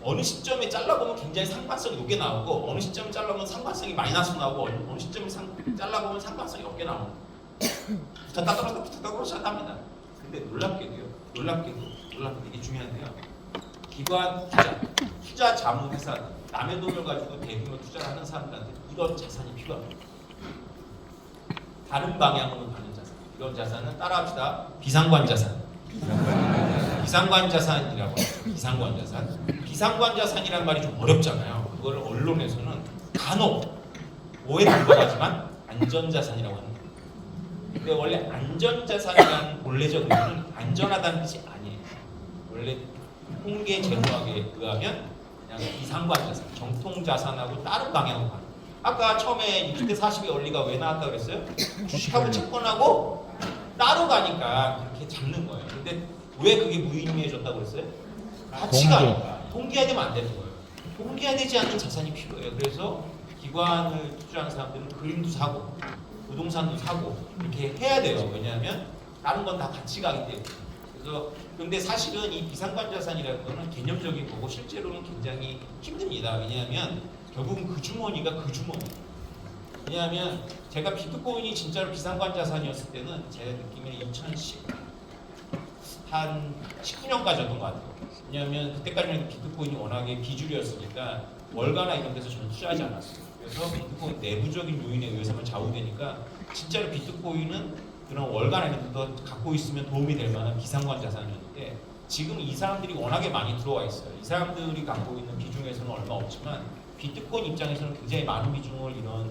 어느 시점에 잘라보면 굉장히 상관성이 높게 나오고 어느 시점에 잘라보면 상관성이 마이너스 나오고 어느 시점에 잘라보면 상관성이 없게 나옵니다. 붙었다 떨어졌다 붙었다 떨어졌다 합니다. 근데 놀랍게도요. 놀랍게도 이게 중요한데요. 기관 투자 자문 회사 남의 돈을 가지고 대규모 투자를 하는 사람들한테 이런 자산이 필요합니다. 다른 방향으로 가는 자산. 이런 자산은 따라합시다. 비상관 자산. 비상관 자산이라고 하죠. 비상관 자산. 비상관 자산이란 말이 좀 어렵잖아요. 그걸 언론에서는 간혹 오해를 받지만 안전자산이라고 하는 거예요. 근데 원래 안전자산이라는 본래적 의미는 안전하다는 뜻이 아니에요. 원래 통계 제도학에 의하면 그냥 비상관 자산, 정통 자산하고 다른 방향으로 가는. 아까 처음에 60대 40의 원리가 왜 나왔다 그랬어요? 주식하고 채권하고 따로 가니까 그렇게 잡는 거예요. 근데 왜 그게 무의미해졌다고 그랬어요? 같이 가니까 통계화되면 안 되는 거예요. 통계화되지 않는 자산이 필요해요. 그래서 기관을 투자하는 사람들은 그림도 사고 부동산도 사고 이렇게 해야 돼요. 왜냐하면 다른 건 다 같이 가기 때문에. 그래서 근데 사실은 이 비상관 자산이라는 거는 개념적인 거고 실제로는 굉장히 힘듭니다. 왜냐하면 결국은 그 주머니가 그 주머니. 왜냐하면 제가 비트코인이 진짜로 비상관 자산이었을 때는 제 느낌에 2010한 19년까지였던 것 같아요. 왜냐하면 그때까지는 비트코인이 워낙에 비주류였으니까 월가나 이런 데서 저는 투자하지 않았어요. 그래서 비트코인 내부적인 요인에 의해서만 좌우되니까 진짜로 비트코인은 그런 월가나 이런 데서 갖고 있으면 도움이 될 만한 비상관 자산이었는데 지금 이 사람들이 워낙에 많이 들어와 있어요. 이 사람들이 갖고 있는 비중에서는 얼마 없지만 비트코인 입장에서는 굉장히 많은 비중을 이런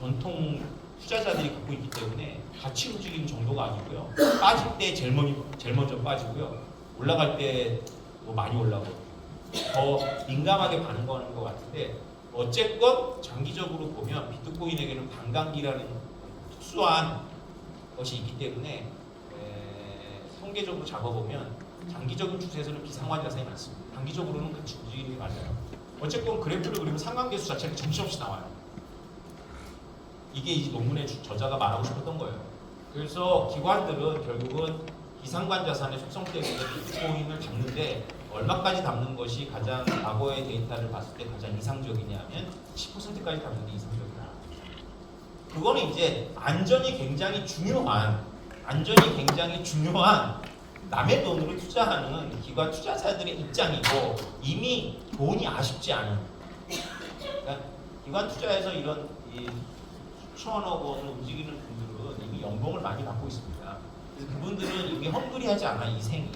전통 투자자들이 갖고 있기 때문에 같이 움직이는 정도가 아니고요. 빠질 때 제일 먼저 빠지고요. 올라갈 때 뭐 많이 올라가고 더 민감하게 반응하는 것 같은데 어쨌건 장기적으로 보면 비트코인에게는 반감기라는 특수한 것이 있기 때문에 통계적으로 잡아보면 장기적인 추세에서는 비상관 자산이 많습니다. 단기적으로는 같이 움직이는 게 맞아요. 어쨌건 그래프를 그리면 상관계수 자체가 정신없이 나와요. 이게 이 논문의 저자가 말하고 싶었던 거예요. 그래서 기관들은 결국은 비상관 자산의 속성 때문에 비트코인을 담는데 얼마까지 담는 것이 가장 과거의 데이터를 봤을 때 가장 이상적이냐면 10%까지 담는 게 이상적이다. 그거는 이제 안전이 굉장히 중요한 남의 돈으로 투자하는 기관 투자자들의 입장이고 이미 돈이 아쉽지 않은 그러니까 기관 투자에서 이런 수천억 원을 움직이는 분들은 이미 연봉을 많이 받고 있습니다. 그래서 그분들은 이미 헝그리하지 않아 이 생이.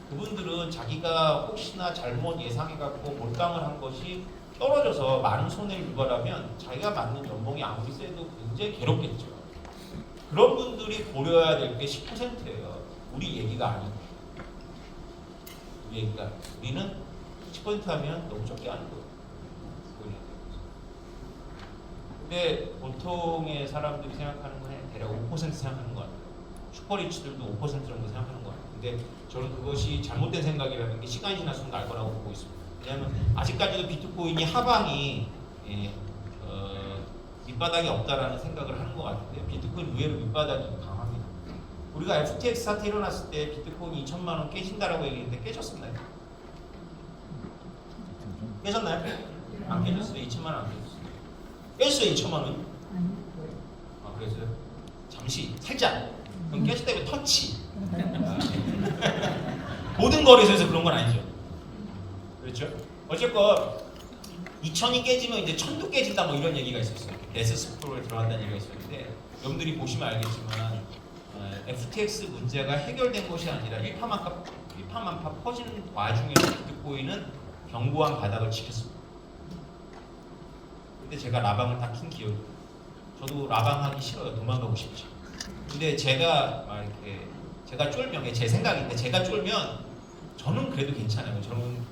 그분들은 자기가 혹시나 잘못 예상해갖고 몰빵을 한 것이 떨어져서 많은 손해를 유발하면 자기가 받는 연봉이 아무리 세도 굉장히 괴롭겠죠. 그런 분들이 고려해야 될 게 10%예요. 우리 얘기가 아니고. 우리는 10% 하면 너무 적게 하는 거예요. 근데 보통의 사람들이 생각하는 건 대략 5% 생각하는 것 같아요. 슈퍼리치들도 5% 정도 생각하는 것 같아요. 근데 저는 그것이 잘못된 생각이라는 게 시간이 지날수록 날 거라고 보고 있습니다. 왜냐하면 아직까지도 비트코인이 하방이 밑바닥이 없다라는 생각을 하는 것 같은데 비트코인 의외로 밑바닥이 강합니다. 우리가 FTX 사태 일어났을 때 비트코인이 2천만 원 깨진다라고 얘기했는데 깨졌었나요? 깨졌나요? 안 깨졌어요. 2천만 원 안 깨졌어요. 깨졌어요. 2천만 원이? 아 그래서요? 잠시 살짝 그럼 깨졌다면 터치 모든 거래소에서 그런 건 아니죠. 그렇죠? 어쨌건 2천이 깨지면 이제 1000도 깨진다 뭐 이런 얘기가 있었어요. 데스스프로에 들어간다는 얘기가 있었는데 여러분들이 보시면 알겠지만 FTX 문제가 해결된 것이 아니라 일파만파 퍼지는 와중에 비트코인은 견고한 바닥을 지켰습니다. 근데 제가 라방을 다 킨 기억이 저도 라방하기 싫어요. 도망가고 싶죠. 근데 제가 막 이렇게 제가 쫄면 제 생각인데 제가 쫄면 저는 그래도 괜찮아요. 저는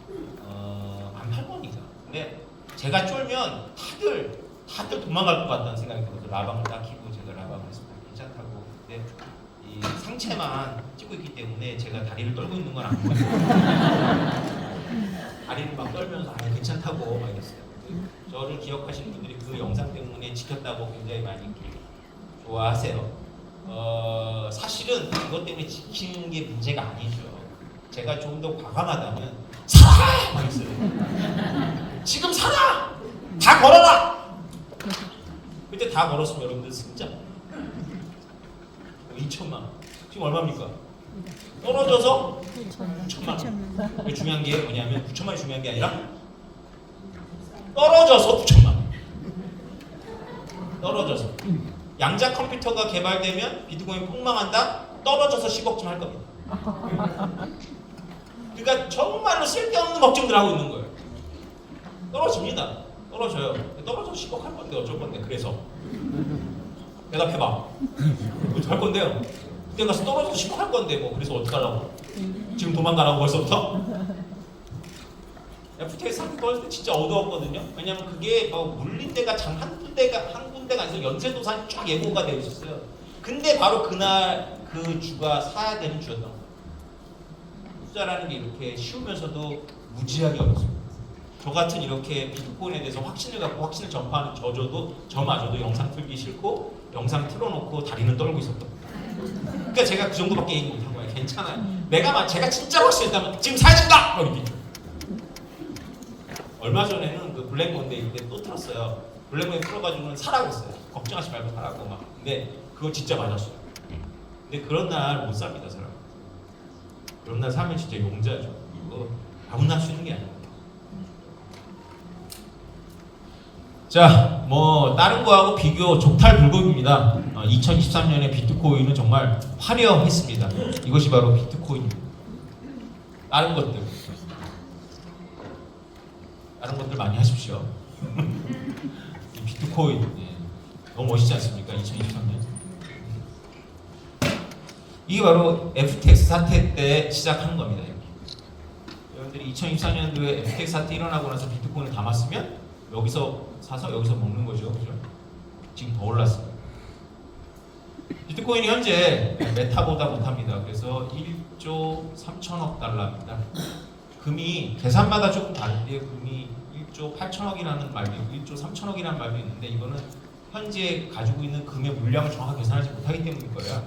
안 팔 겁니다. 근데 제가 쫄면 다들 도망갈 것 같다는 생각이 들어서 라방을 딱 키고 제가 라방을 했습니다. 괜찮다고. 근데 이 상체만 찍고 있기 때문에 제가 다리를 떨고 있는 건 안 보여요. 다리를 막 떨면서 괜찮다고 막 이랬어요. 저를 기억하시는 분들이 그 영상 때문에 지켰다고 굉장히 많이 좋아하세요. 사실은 그것 때문에 지키는 게 문제가 아니죠. 제가 좀 더 과감하다면 사라! 막 있어요. 지금 사라! 다 걸어라! 그때 다 걸었으면 여러분들 승자. 2천만 원. 지금 얼마입니까? 떨어져서 9천만 원. 이게 중요한 게 뭐냐면 9천만 원이 중요한 게 아니라 떨어져서 9천만 원. 떨어져서. 양자 컴퓨터가 개발되면 비트코인 폭망한다. 떨어져서 10억쯤 할 겁니다. 그러니까 정말로 쓸데없는 걱정들 하고 있는 거예요. 떨어집니다. 떨어져요. 떨어져서 10억 할 건데 어쩔 건데. 그래서 대답해봐. 어떡할 건데요? 그때 가서 떨어져서 10억 할 건데 뭐 그래서 어떡하라고? 지금 도망가라고 벌써부터? FTX 상품 떨어질 때 진짜 어두웠거든요. 왜냐면 그게 물린 데가 한 군데가 아니라 연쇄도산이 쫙 예고가 되어 있었어요. 근데 바로 그날 그 주가 사야 되는 주였던 거예요. 투자라는 게 이렇게 쉬우면서도 무지하게 어렵습니다. 저 같은 이렇게 비트코인에 대해서 확신을 갖고 확신을 전파하는 저마저도 영상 틀기 싫고 영상 틀어놓고 다리는 떨고 있었거든요. 그러니까 제가 그 정도밖에 얘기 못한 거예요. 괜찮아요. 제가 진짜 확신했다면 지금 사야 된다! 이렇게. 얼마 전에는 그 블랙 먼데이 때 또 틀었어요. 블랙 먼데이 틀어가지고는 사라고 했어요. 걱정하지 말고 사라고 막. 근데 그거 진짜 맞았어요. 근데 그런 날 못 삽니다, 사람. 그런 날 사면 진짜 용자죠. 이거 아무나 할 수 있는 게 아니에요. 자, 뭐 다른 거하고 비교 족탈불급입니다. 2023년에 비트코인은 정말 화려했습니다. 이것이 바로 비트코인입니다. 다른 것들 많이 하십시오. 이 비트코인 너무 멋있지 않습니까? 2023년. 이게 바로 FTX 사태 때 시작하는 겁니다. 여러분들이 2024년도에 FTX 사태 일어나고 나서 비트코인을 담았으면 여기서 사서 여기서 먹는 거죠. 그죠? 지금 더 올랐어요. 비트코인이 현재 메타보다 못합니다. 그래서 1조 3천억 달러입니다. 금이 계산마다 조금 다른데 금이 1조 8천억이라는 말도 있고 1조 3천억이라는 말도 있는데 이거는 현재 가지고 있는 금의 물량을 정확하게 계산하지 못하기 때문일 거예요.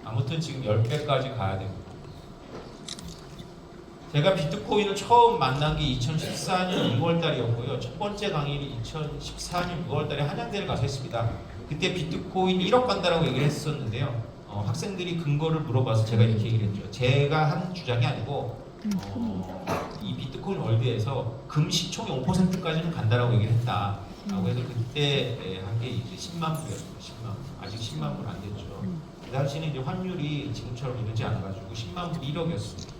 아무튼 지금 10배까지 가야 됩니다. 제가 비트코인을 처음 만난 게 2014년 6월달이었고요. 첫 번째 강의를 2014년 6월달에 한양대를 가서 했습니다. 그때 비트코인 1억 간다라고 얘기를 했었는데요. 학생들이 근거를 물어봐서 제가 이렇게 얘기를 했죠. 제가 한 주장이 아니고 이 비트코인 월드에서 금 시총의 5%까지는 간다라고 얘기를 했다라고 해서 그때 한 게 이제 10만 불이었습니다. 10만. 아직 10만 불 안 됐죠. 그 당시에는 이제 환율이 지금처럼 이러지 않아가지고 10만 불 1억이었습니다.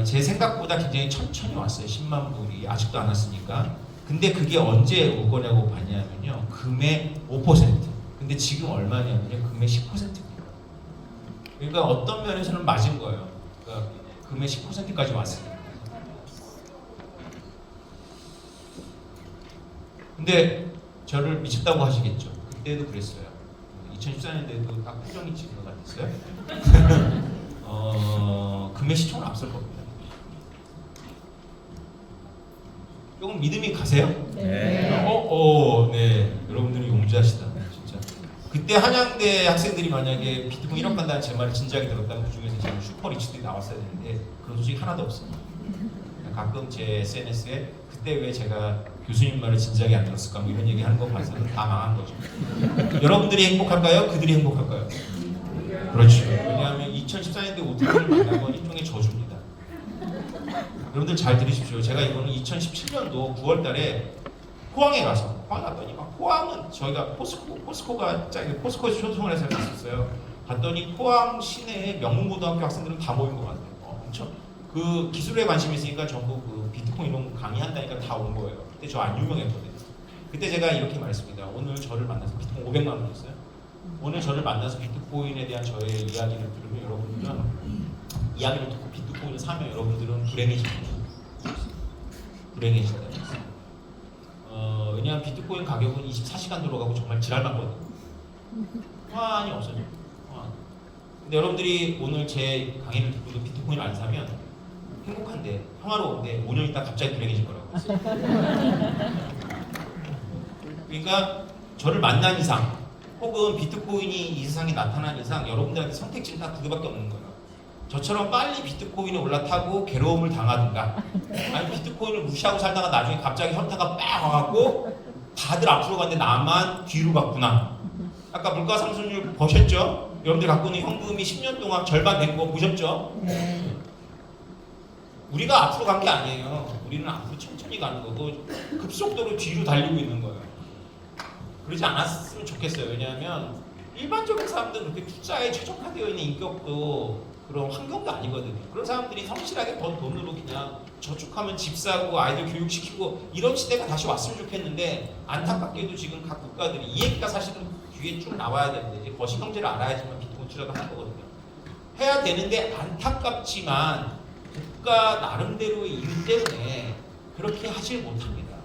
제 생각보다 굉장히 천천히 왔어요. 10만 불이 아직도 안 왔으니까. 근데 그게 언제 올 거냐고 봤냐면요. 금의 5%. 근데 지금 얼마냐면요. 금의 10%입니다. 그러니까 어떤 면에서는 맞은 거예요. 그러니까 금의 10%까지 왔어요. 근데 저를 미쳤다고 하시겠죠. 그때도 그랬어요. 2014년에도 딱 표정이 지은 것 같았어요. 금의 시총을 앞설 겁니다. 조금 믿음이 가세요? 네. 네. 여러분들은 용자시다. 진짜. 그때 한양대 학생들이 만약에 비트코인 1억 간다는 제 말을 진지하게 들었다면 그 중에서 지금 슈퍼리치들이 나왔어야 되는데 그런 소식이 하나도 없습니다. 가끔 제 SNS에 그때 왜 제가 교수님 말을 진지하게 안 들었을까 뭐 이런 얘기하는 거 봐서는 다 망한 거죠. 여러분들이 행복할까요? 그들이 행복할까요? 그렇죠. 왜냐하면 2014년도에 오토바이를 만난 건 일종의 저주입니다. 여러분들 잘 들으십시오. 제가 이거는 2017년도 9월달에 포항에 갔더니 막 포항은 저희가 포스코에서 초청을 해서 갔었어요. 갔더니 포항 시내에 명문고등학교 학생들은 다 모인 것 같아요. 엄청 그 기술에 관심이 있으니까 전부 그 비트코인 이런 거 강의한다니까 다 온 거예요. 그때 저 안 유명했거든요. 그때 제가 이렇게 말했습니다. 오늘 저를 만나서 비트코인 500만 원이었어요. 오늘 저를 만나서 비트코인에 대한 저의 이야기를 들으면 여러분들은 이야기를 듣고 비트코인을 사면 여러분들은 불행해집니다. 불행해진다. 왜냐하면 비트코인 가격은 24시간 들어가고 정말 지랄만거든요. 호환이 없어져. 근데 여러분들이 오늘 제 강의를 듣고도 비트코인을 안 사면 행복한데 평화로운데 5년 있다 갑자기 불행해질 거라고. 그러니까 저를 만난 이상 혹은 비트코인이 이 세상에 나타난 이상 여러분들한테 선택지는 딱 두 개밖에 없는 거예요. 저처럼 빨리 비트코인에 올라타고 괴로움을 당하든가 아니 비트코인을 무시하고 살다가 나중에 갑자기 현타가 빡 와갖고 다들 앞으로 갔는데 나만 뒤로 갔구나. 아까 물가 상승률 보셨죠? 여러분들 갖고 있는 현금이 10년 동안 절반 된 거 보셨죠? 우리가 앞으로 간 게 아니에요. 우리는 앞으로 천천히 가는 거고 급속도로 뒤로 달리고 있는 거예요. 그러지 않았으면 좋겠어요. 왜냐하면 일반적인 사람들은 그렇게 투자에 최적화되어 있는 인격도 그런 환경도 아니거든요. 그런 사람들이 성실하게 번 돈으로 그냥 저축하면 집 사고 아이들 교육시키고 이런 시대가 다시 왔으면 좋겠는데 안타깝게도 지금 각 국가들이 이 얘기가 사실은 뒤에 쭉 나와야 되는데 이제 거시경제를 알아야지만 비트코인 투자가 하는 거거든요. 해야 되는데 안타깝지만 국가 나름대로의 일 때문에 그렇게 하질 못합니다.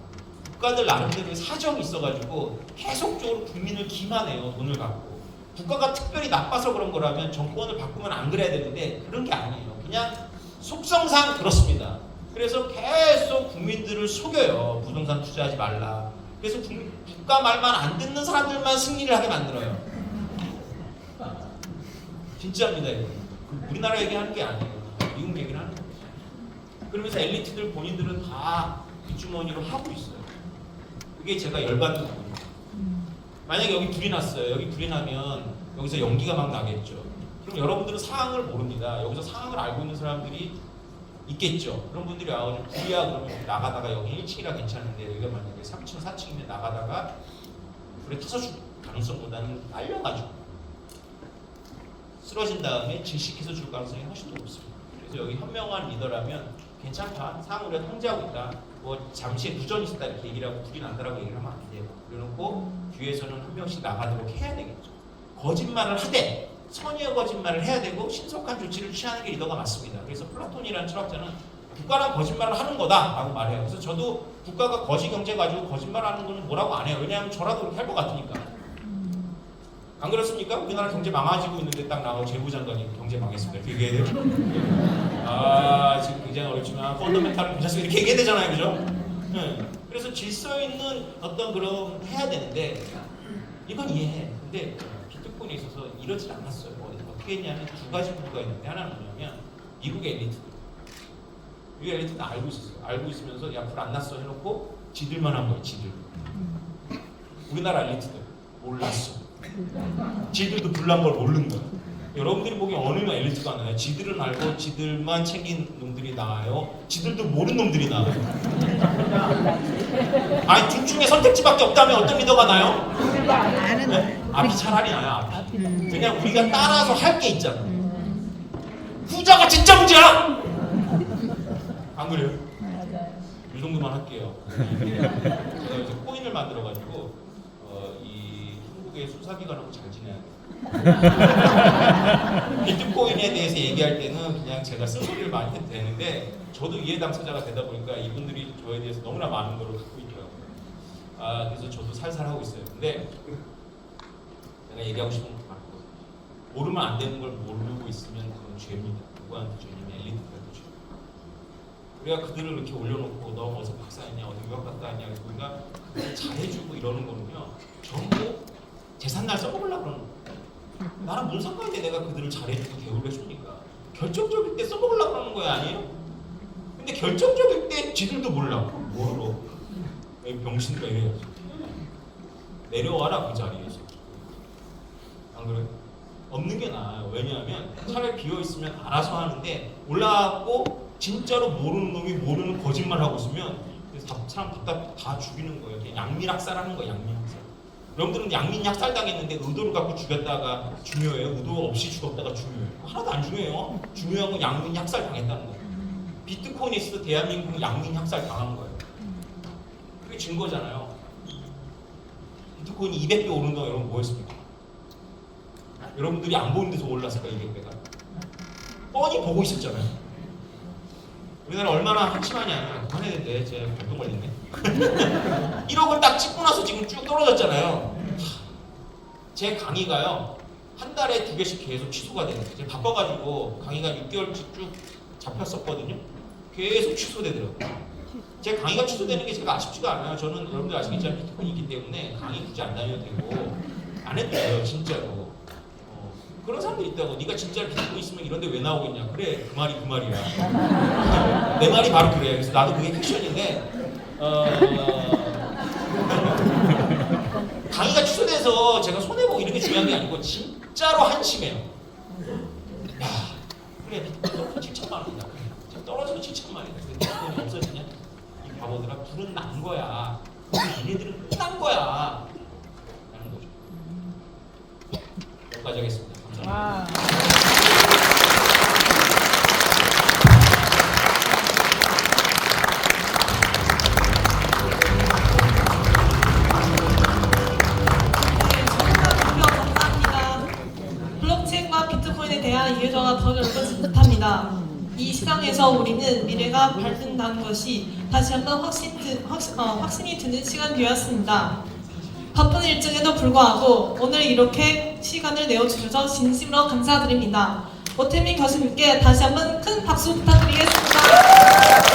국가들 나름대로의 사정이 있어가지고 계속적으로 국민을 기만해요. 돈을 갖고. 국가가 특별히 나빠서 그런 거라면 정권을 바꾸면 안 그래야 되는데 그런 게 아니에요. 그냥 속성상 그렇습니다. 그래서 계속 국민들을 속여요. 부동산 투자하지 말라. 그래서 국가 말만 안 듣는 사람들만 승리를 하게 만들어요. 진짜입니다. 이거. 우리나라 얘기하는 게 아니에요. 미국 얘기를 하는 거예요. 그러면서 엘리트들 본인들은 다 뒷주머니로 하고 있어요. 그게 제가 열받는 부분이에요. 만약에 여기 불이 났어요. 여기 불이 나면 여기서 연기가 막 나겠죠. 그럼 여러분들은 상황을 모릅니다. 여기서 상황을 알고 있는 사람들이 있겠죠. 그런 분들이 와가지고 불이야 그러면 나가다가 여기 1층이라 괜찮은데 여기가 만약에 3층, 4층이면 나가다가 불에 타서 죽을 가능성보다는 딸려가지고 쓰러진 다음에 질식해서 죽을 가능성이 훨씬 더 높습니다. 그래서 여기 현명한 리더라면 괜찮다. 상황을 우리가 통제하고 있다. 뭐 잠시 누전이 있었다 이렇게 얘기를 하고 불이 난다라고 얘기를 하면 안 돼요. 그래놓고 뒤에서는 한 명씩 나가도록 해야 되겠죠. 거짓말을 하되 선의의 거짓말을 해야 되고 신속한 조치를 취하는 게 리더가 맞습니다. 그래서 플라톤이라는 철학자는 국가란 거짓말을 하는 거다라고 말해요. 그래서 저도 국가가 거시경제 가지고 거짓말하는 거는 뭐라고 안 해요. 왜냐하면 저라도 그렇게 할 것 같으니까. 안 그렇습니까? 우리나라 경제 망가지고 있는데 딱 나가고 재무장관이 경제 망했습니다. 이렇게 얘기해야 돼요? 아 지금 굉장히 어렵지만 펀더멘탈은 괜찮습니다. 이렇게 얘기해야 되잖아요. 그죠? 네. 그래서 질서 있는 어떤 그런 해야 되는데 이건 이해해. 근데 비트코인에 있어서 이러지 않았어요. 어떻게 했냐면 두 가지 구조가 있는데 하나는 뭐냐면 미국의 엘리트들. 미국 엘리트는 알고 있었어요. 알고 있으면서 야 불 안 났어 해놓고 지들만 한 거예요. 지들. 우리나라 엘리트들 몰랐어. 지들도 불난 걸 모르는 거야. 여러분들이 보기엔 어느 놈 엘리트가 나요? 지들은 알고 지들만 챙긴 놈들이 나와요? 지들도 모르는 놈들이 나와요? 아니 둘 중에 선택지밖에 없다면 어떤 리더가 나요? 네? 앞이 차라리 나요. 앞이. 그냥 우리가 따라서 할 게 있잖아. 후자가 진짜 문제야! 안 그래요? 이 정도만 할게요. 제가 이제 코인을 만들어가지고 이 한국의 수사기관하고 잘 지내야 돼요. 비트코인에 대해서 얘기할 때는 그냥 제가 쓴소리를 많이 해도 되는데 저도 이해 당사자가 되다 보니까 이분들이 저에 대해서 너무나 많은 걸 갖고 있더라고요. 그래서 저도 살살 하고 있어요. 근데 제가 얘기하고 싶은 건 맞고 모르면 안 되는 걸 모르고 있으면 그건 죄입니다. 누구한테 죄냐면 엘리트한테 죄. 우리가 그들을 이렇게 올려놓고 너 어디서 박사했냐 어디 유학 갔다 왔냐 우리가 그들 잘해주고 이러는 거는요 전부 재산날 써먹으려고 그러는 거예요. 나랑 뭔 상관인데 내가 그들을 잘해주고 대우를 해주니까 결정적일 때 써먹으려고 그러는 거야 아니에요? 근데 결정적일 때 지들도 몰라. 뭐하러 병신가 이래야지. 내려와라 그 자리에서. 안 그래? 없는 게 나아요. 왜냐하면 차라리 비어있으면 알아서 하는데 올라가고 진짜로 모르는 놈이 모르는 거짓말 하고 있으면 사람 다 죽이는 거예요. 그냥 양민학살하는 거예요. 양민학살. 여러분들은 양민학살 당했는데 의도를 갖고 죽였다가 중요해요? 의도 없이 죽었다가 중요해요? 하나도 안 중요해요. 중요한 건 양민학살 당했다는 거예요. 비트코인에 있어서 대한민국은 양민학살 당한 거예요. 그게 증거잖아요. 비트코인이 200배 오른 동안 여러분 뭐 했습니까? 여러분들이 안 보는 데서 올랐을까 200배가? 뻔히 보고 있었잖아요. 우리나라 얼마나 한심하냐. 그만해야 되는데 제가 병동 걸렸네. 1억을 딱 찍고 나서 지금 쭉 떨어졌잖아요. 제 강의가요 한 달에 2개씩 계속 취소가 되는 거예요. 제가 바빠가지고 강의가 6개월씩 쭉 잡혔었거든요. 계속 취소되더라고요. 제 강의가 취소되는 게 제가 아쉽지가 않아요. 저는 여러분들 아시겠지만 비트코인이 있기 때문에 강의 굳이 안 다녀도 되고 안 해도 돼요. 진짜로. 그런 사람들이 있다고. 네가 진짜 비트코인 있으면 이런 데 왜 나오겠냐. 그래 그 말이 그 말이야. 내 말이 바로 그래. 그래서 나도 그게 팩션인데 강의가 취소돼서 해서 제가 손해보고 이런 게 중요한 게 아니고 진짜로 한심해요. 야, 그래 비트코인 7천만 원이다. 지금 떨어져도 7천만 원이다. 근데 비트코인이 없어지냐? 이 바보들아 불은 난 거야. 얘네들은 끝난 거야. 라는 거죠. 여기까지 하겠습니다. 감사합니다. 감사합니다. 블록체인과 비트코인에 대한 이해도가 더 넓어지지 못합니다. 이 시장에서 우리는 미래가 밝는다는 것이 다시 한번 확신이 드는 시간 되었습니다. 바쁜 일정에도 불구하고 오늘 이렇게 시간을 내어주셔서 진심으로 감사드립니다. 오태민 교수님께 다시 한번 큰 박수 부탁드리겠습니다.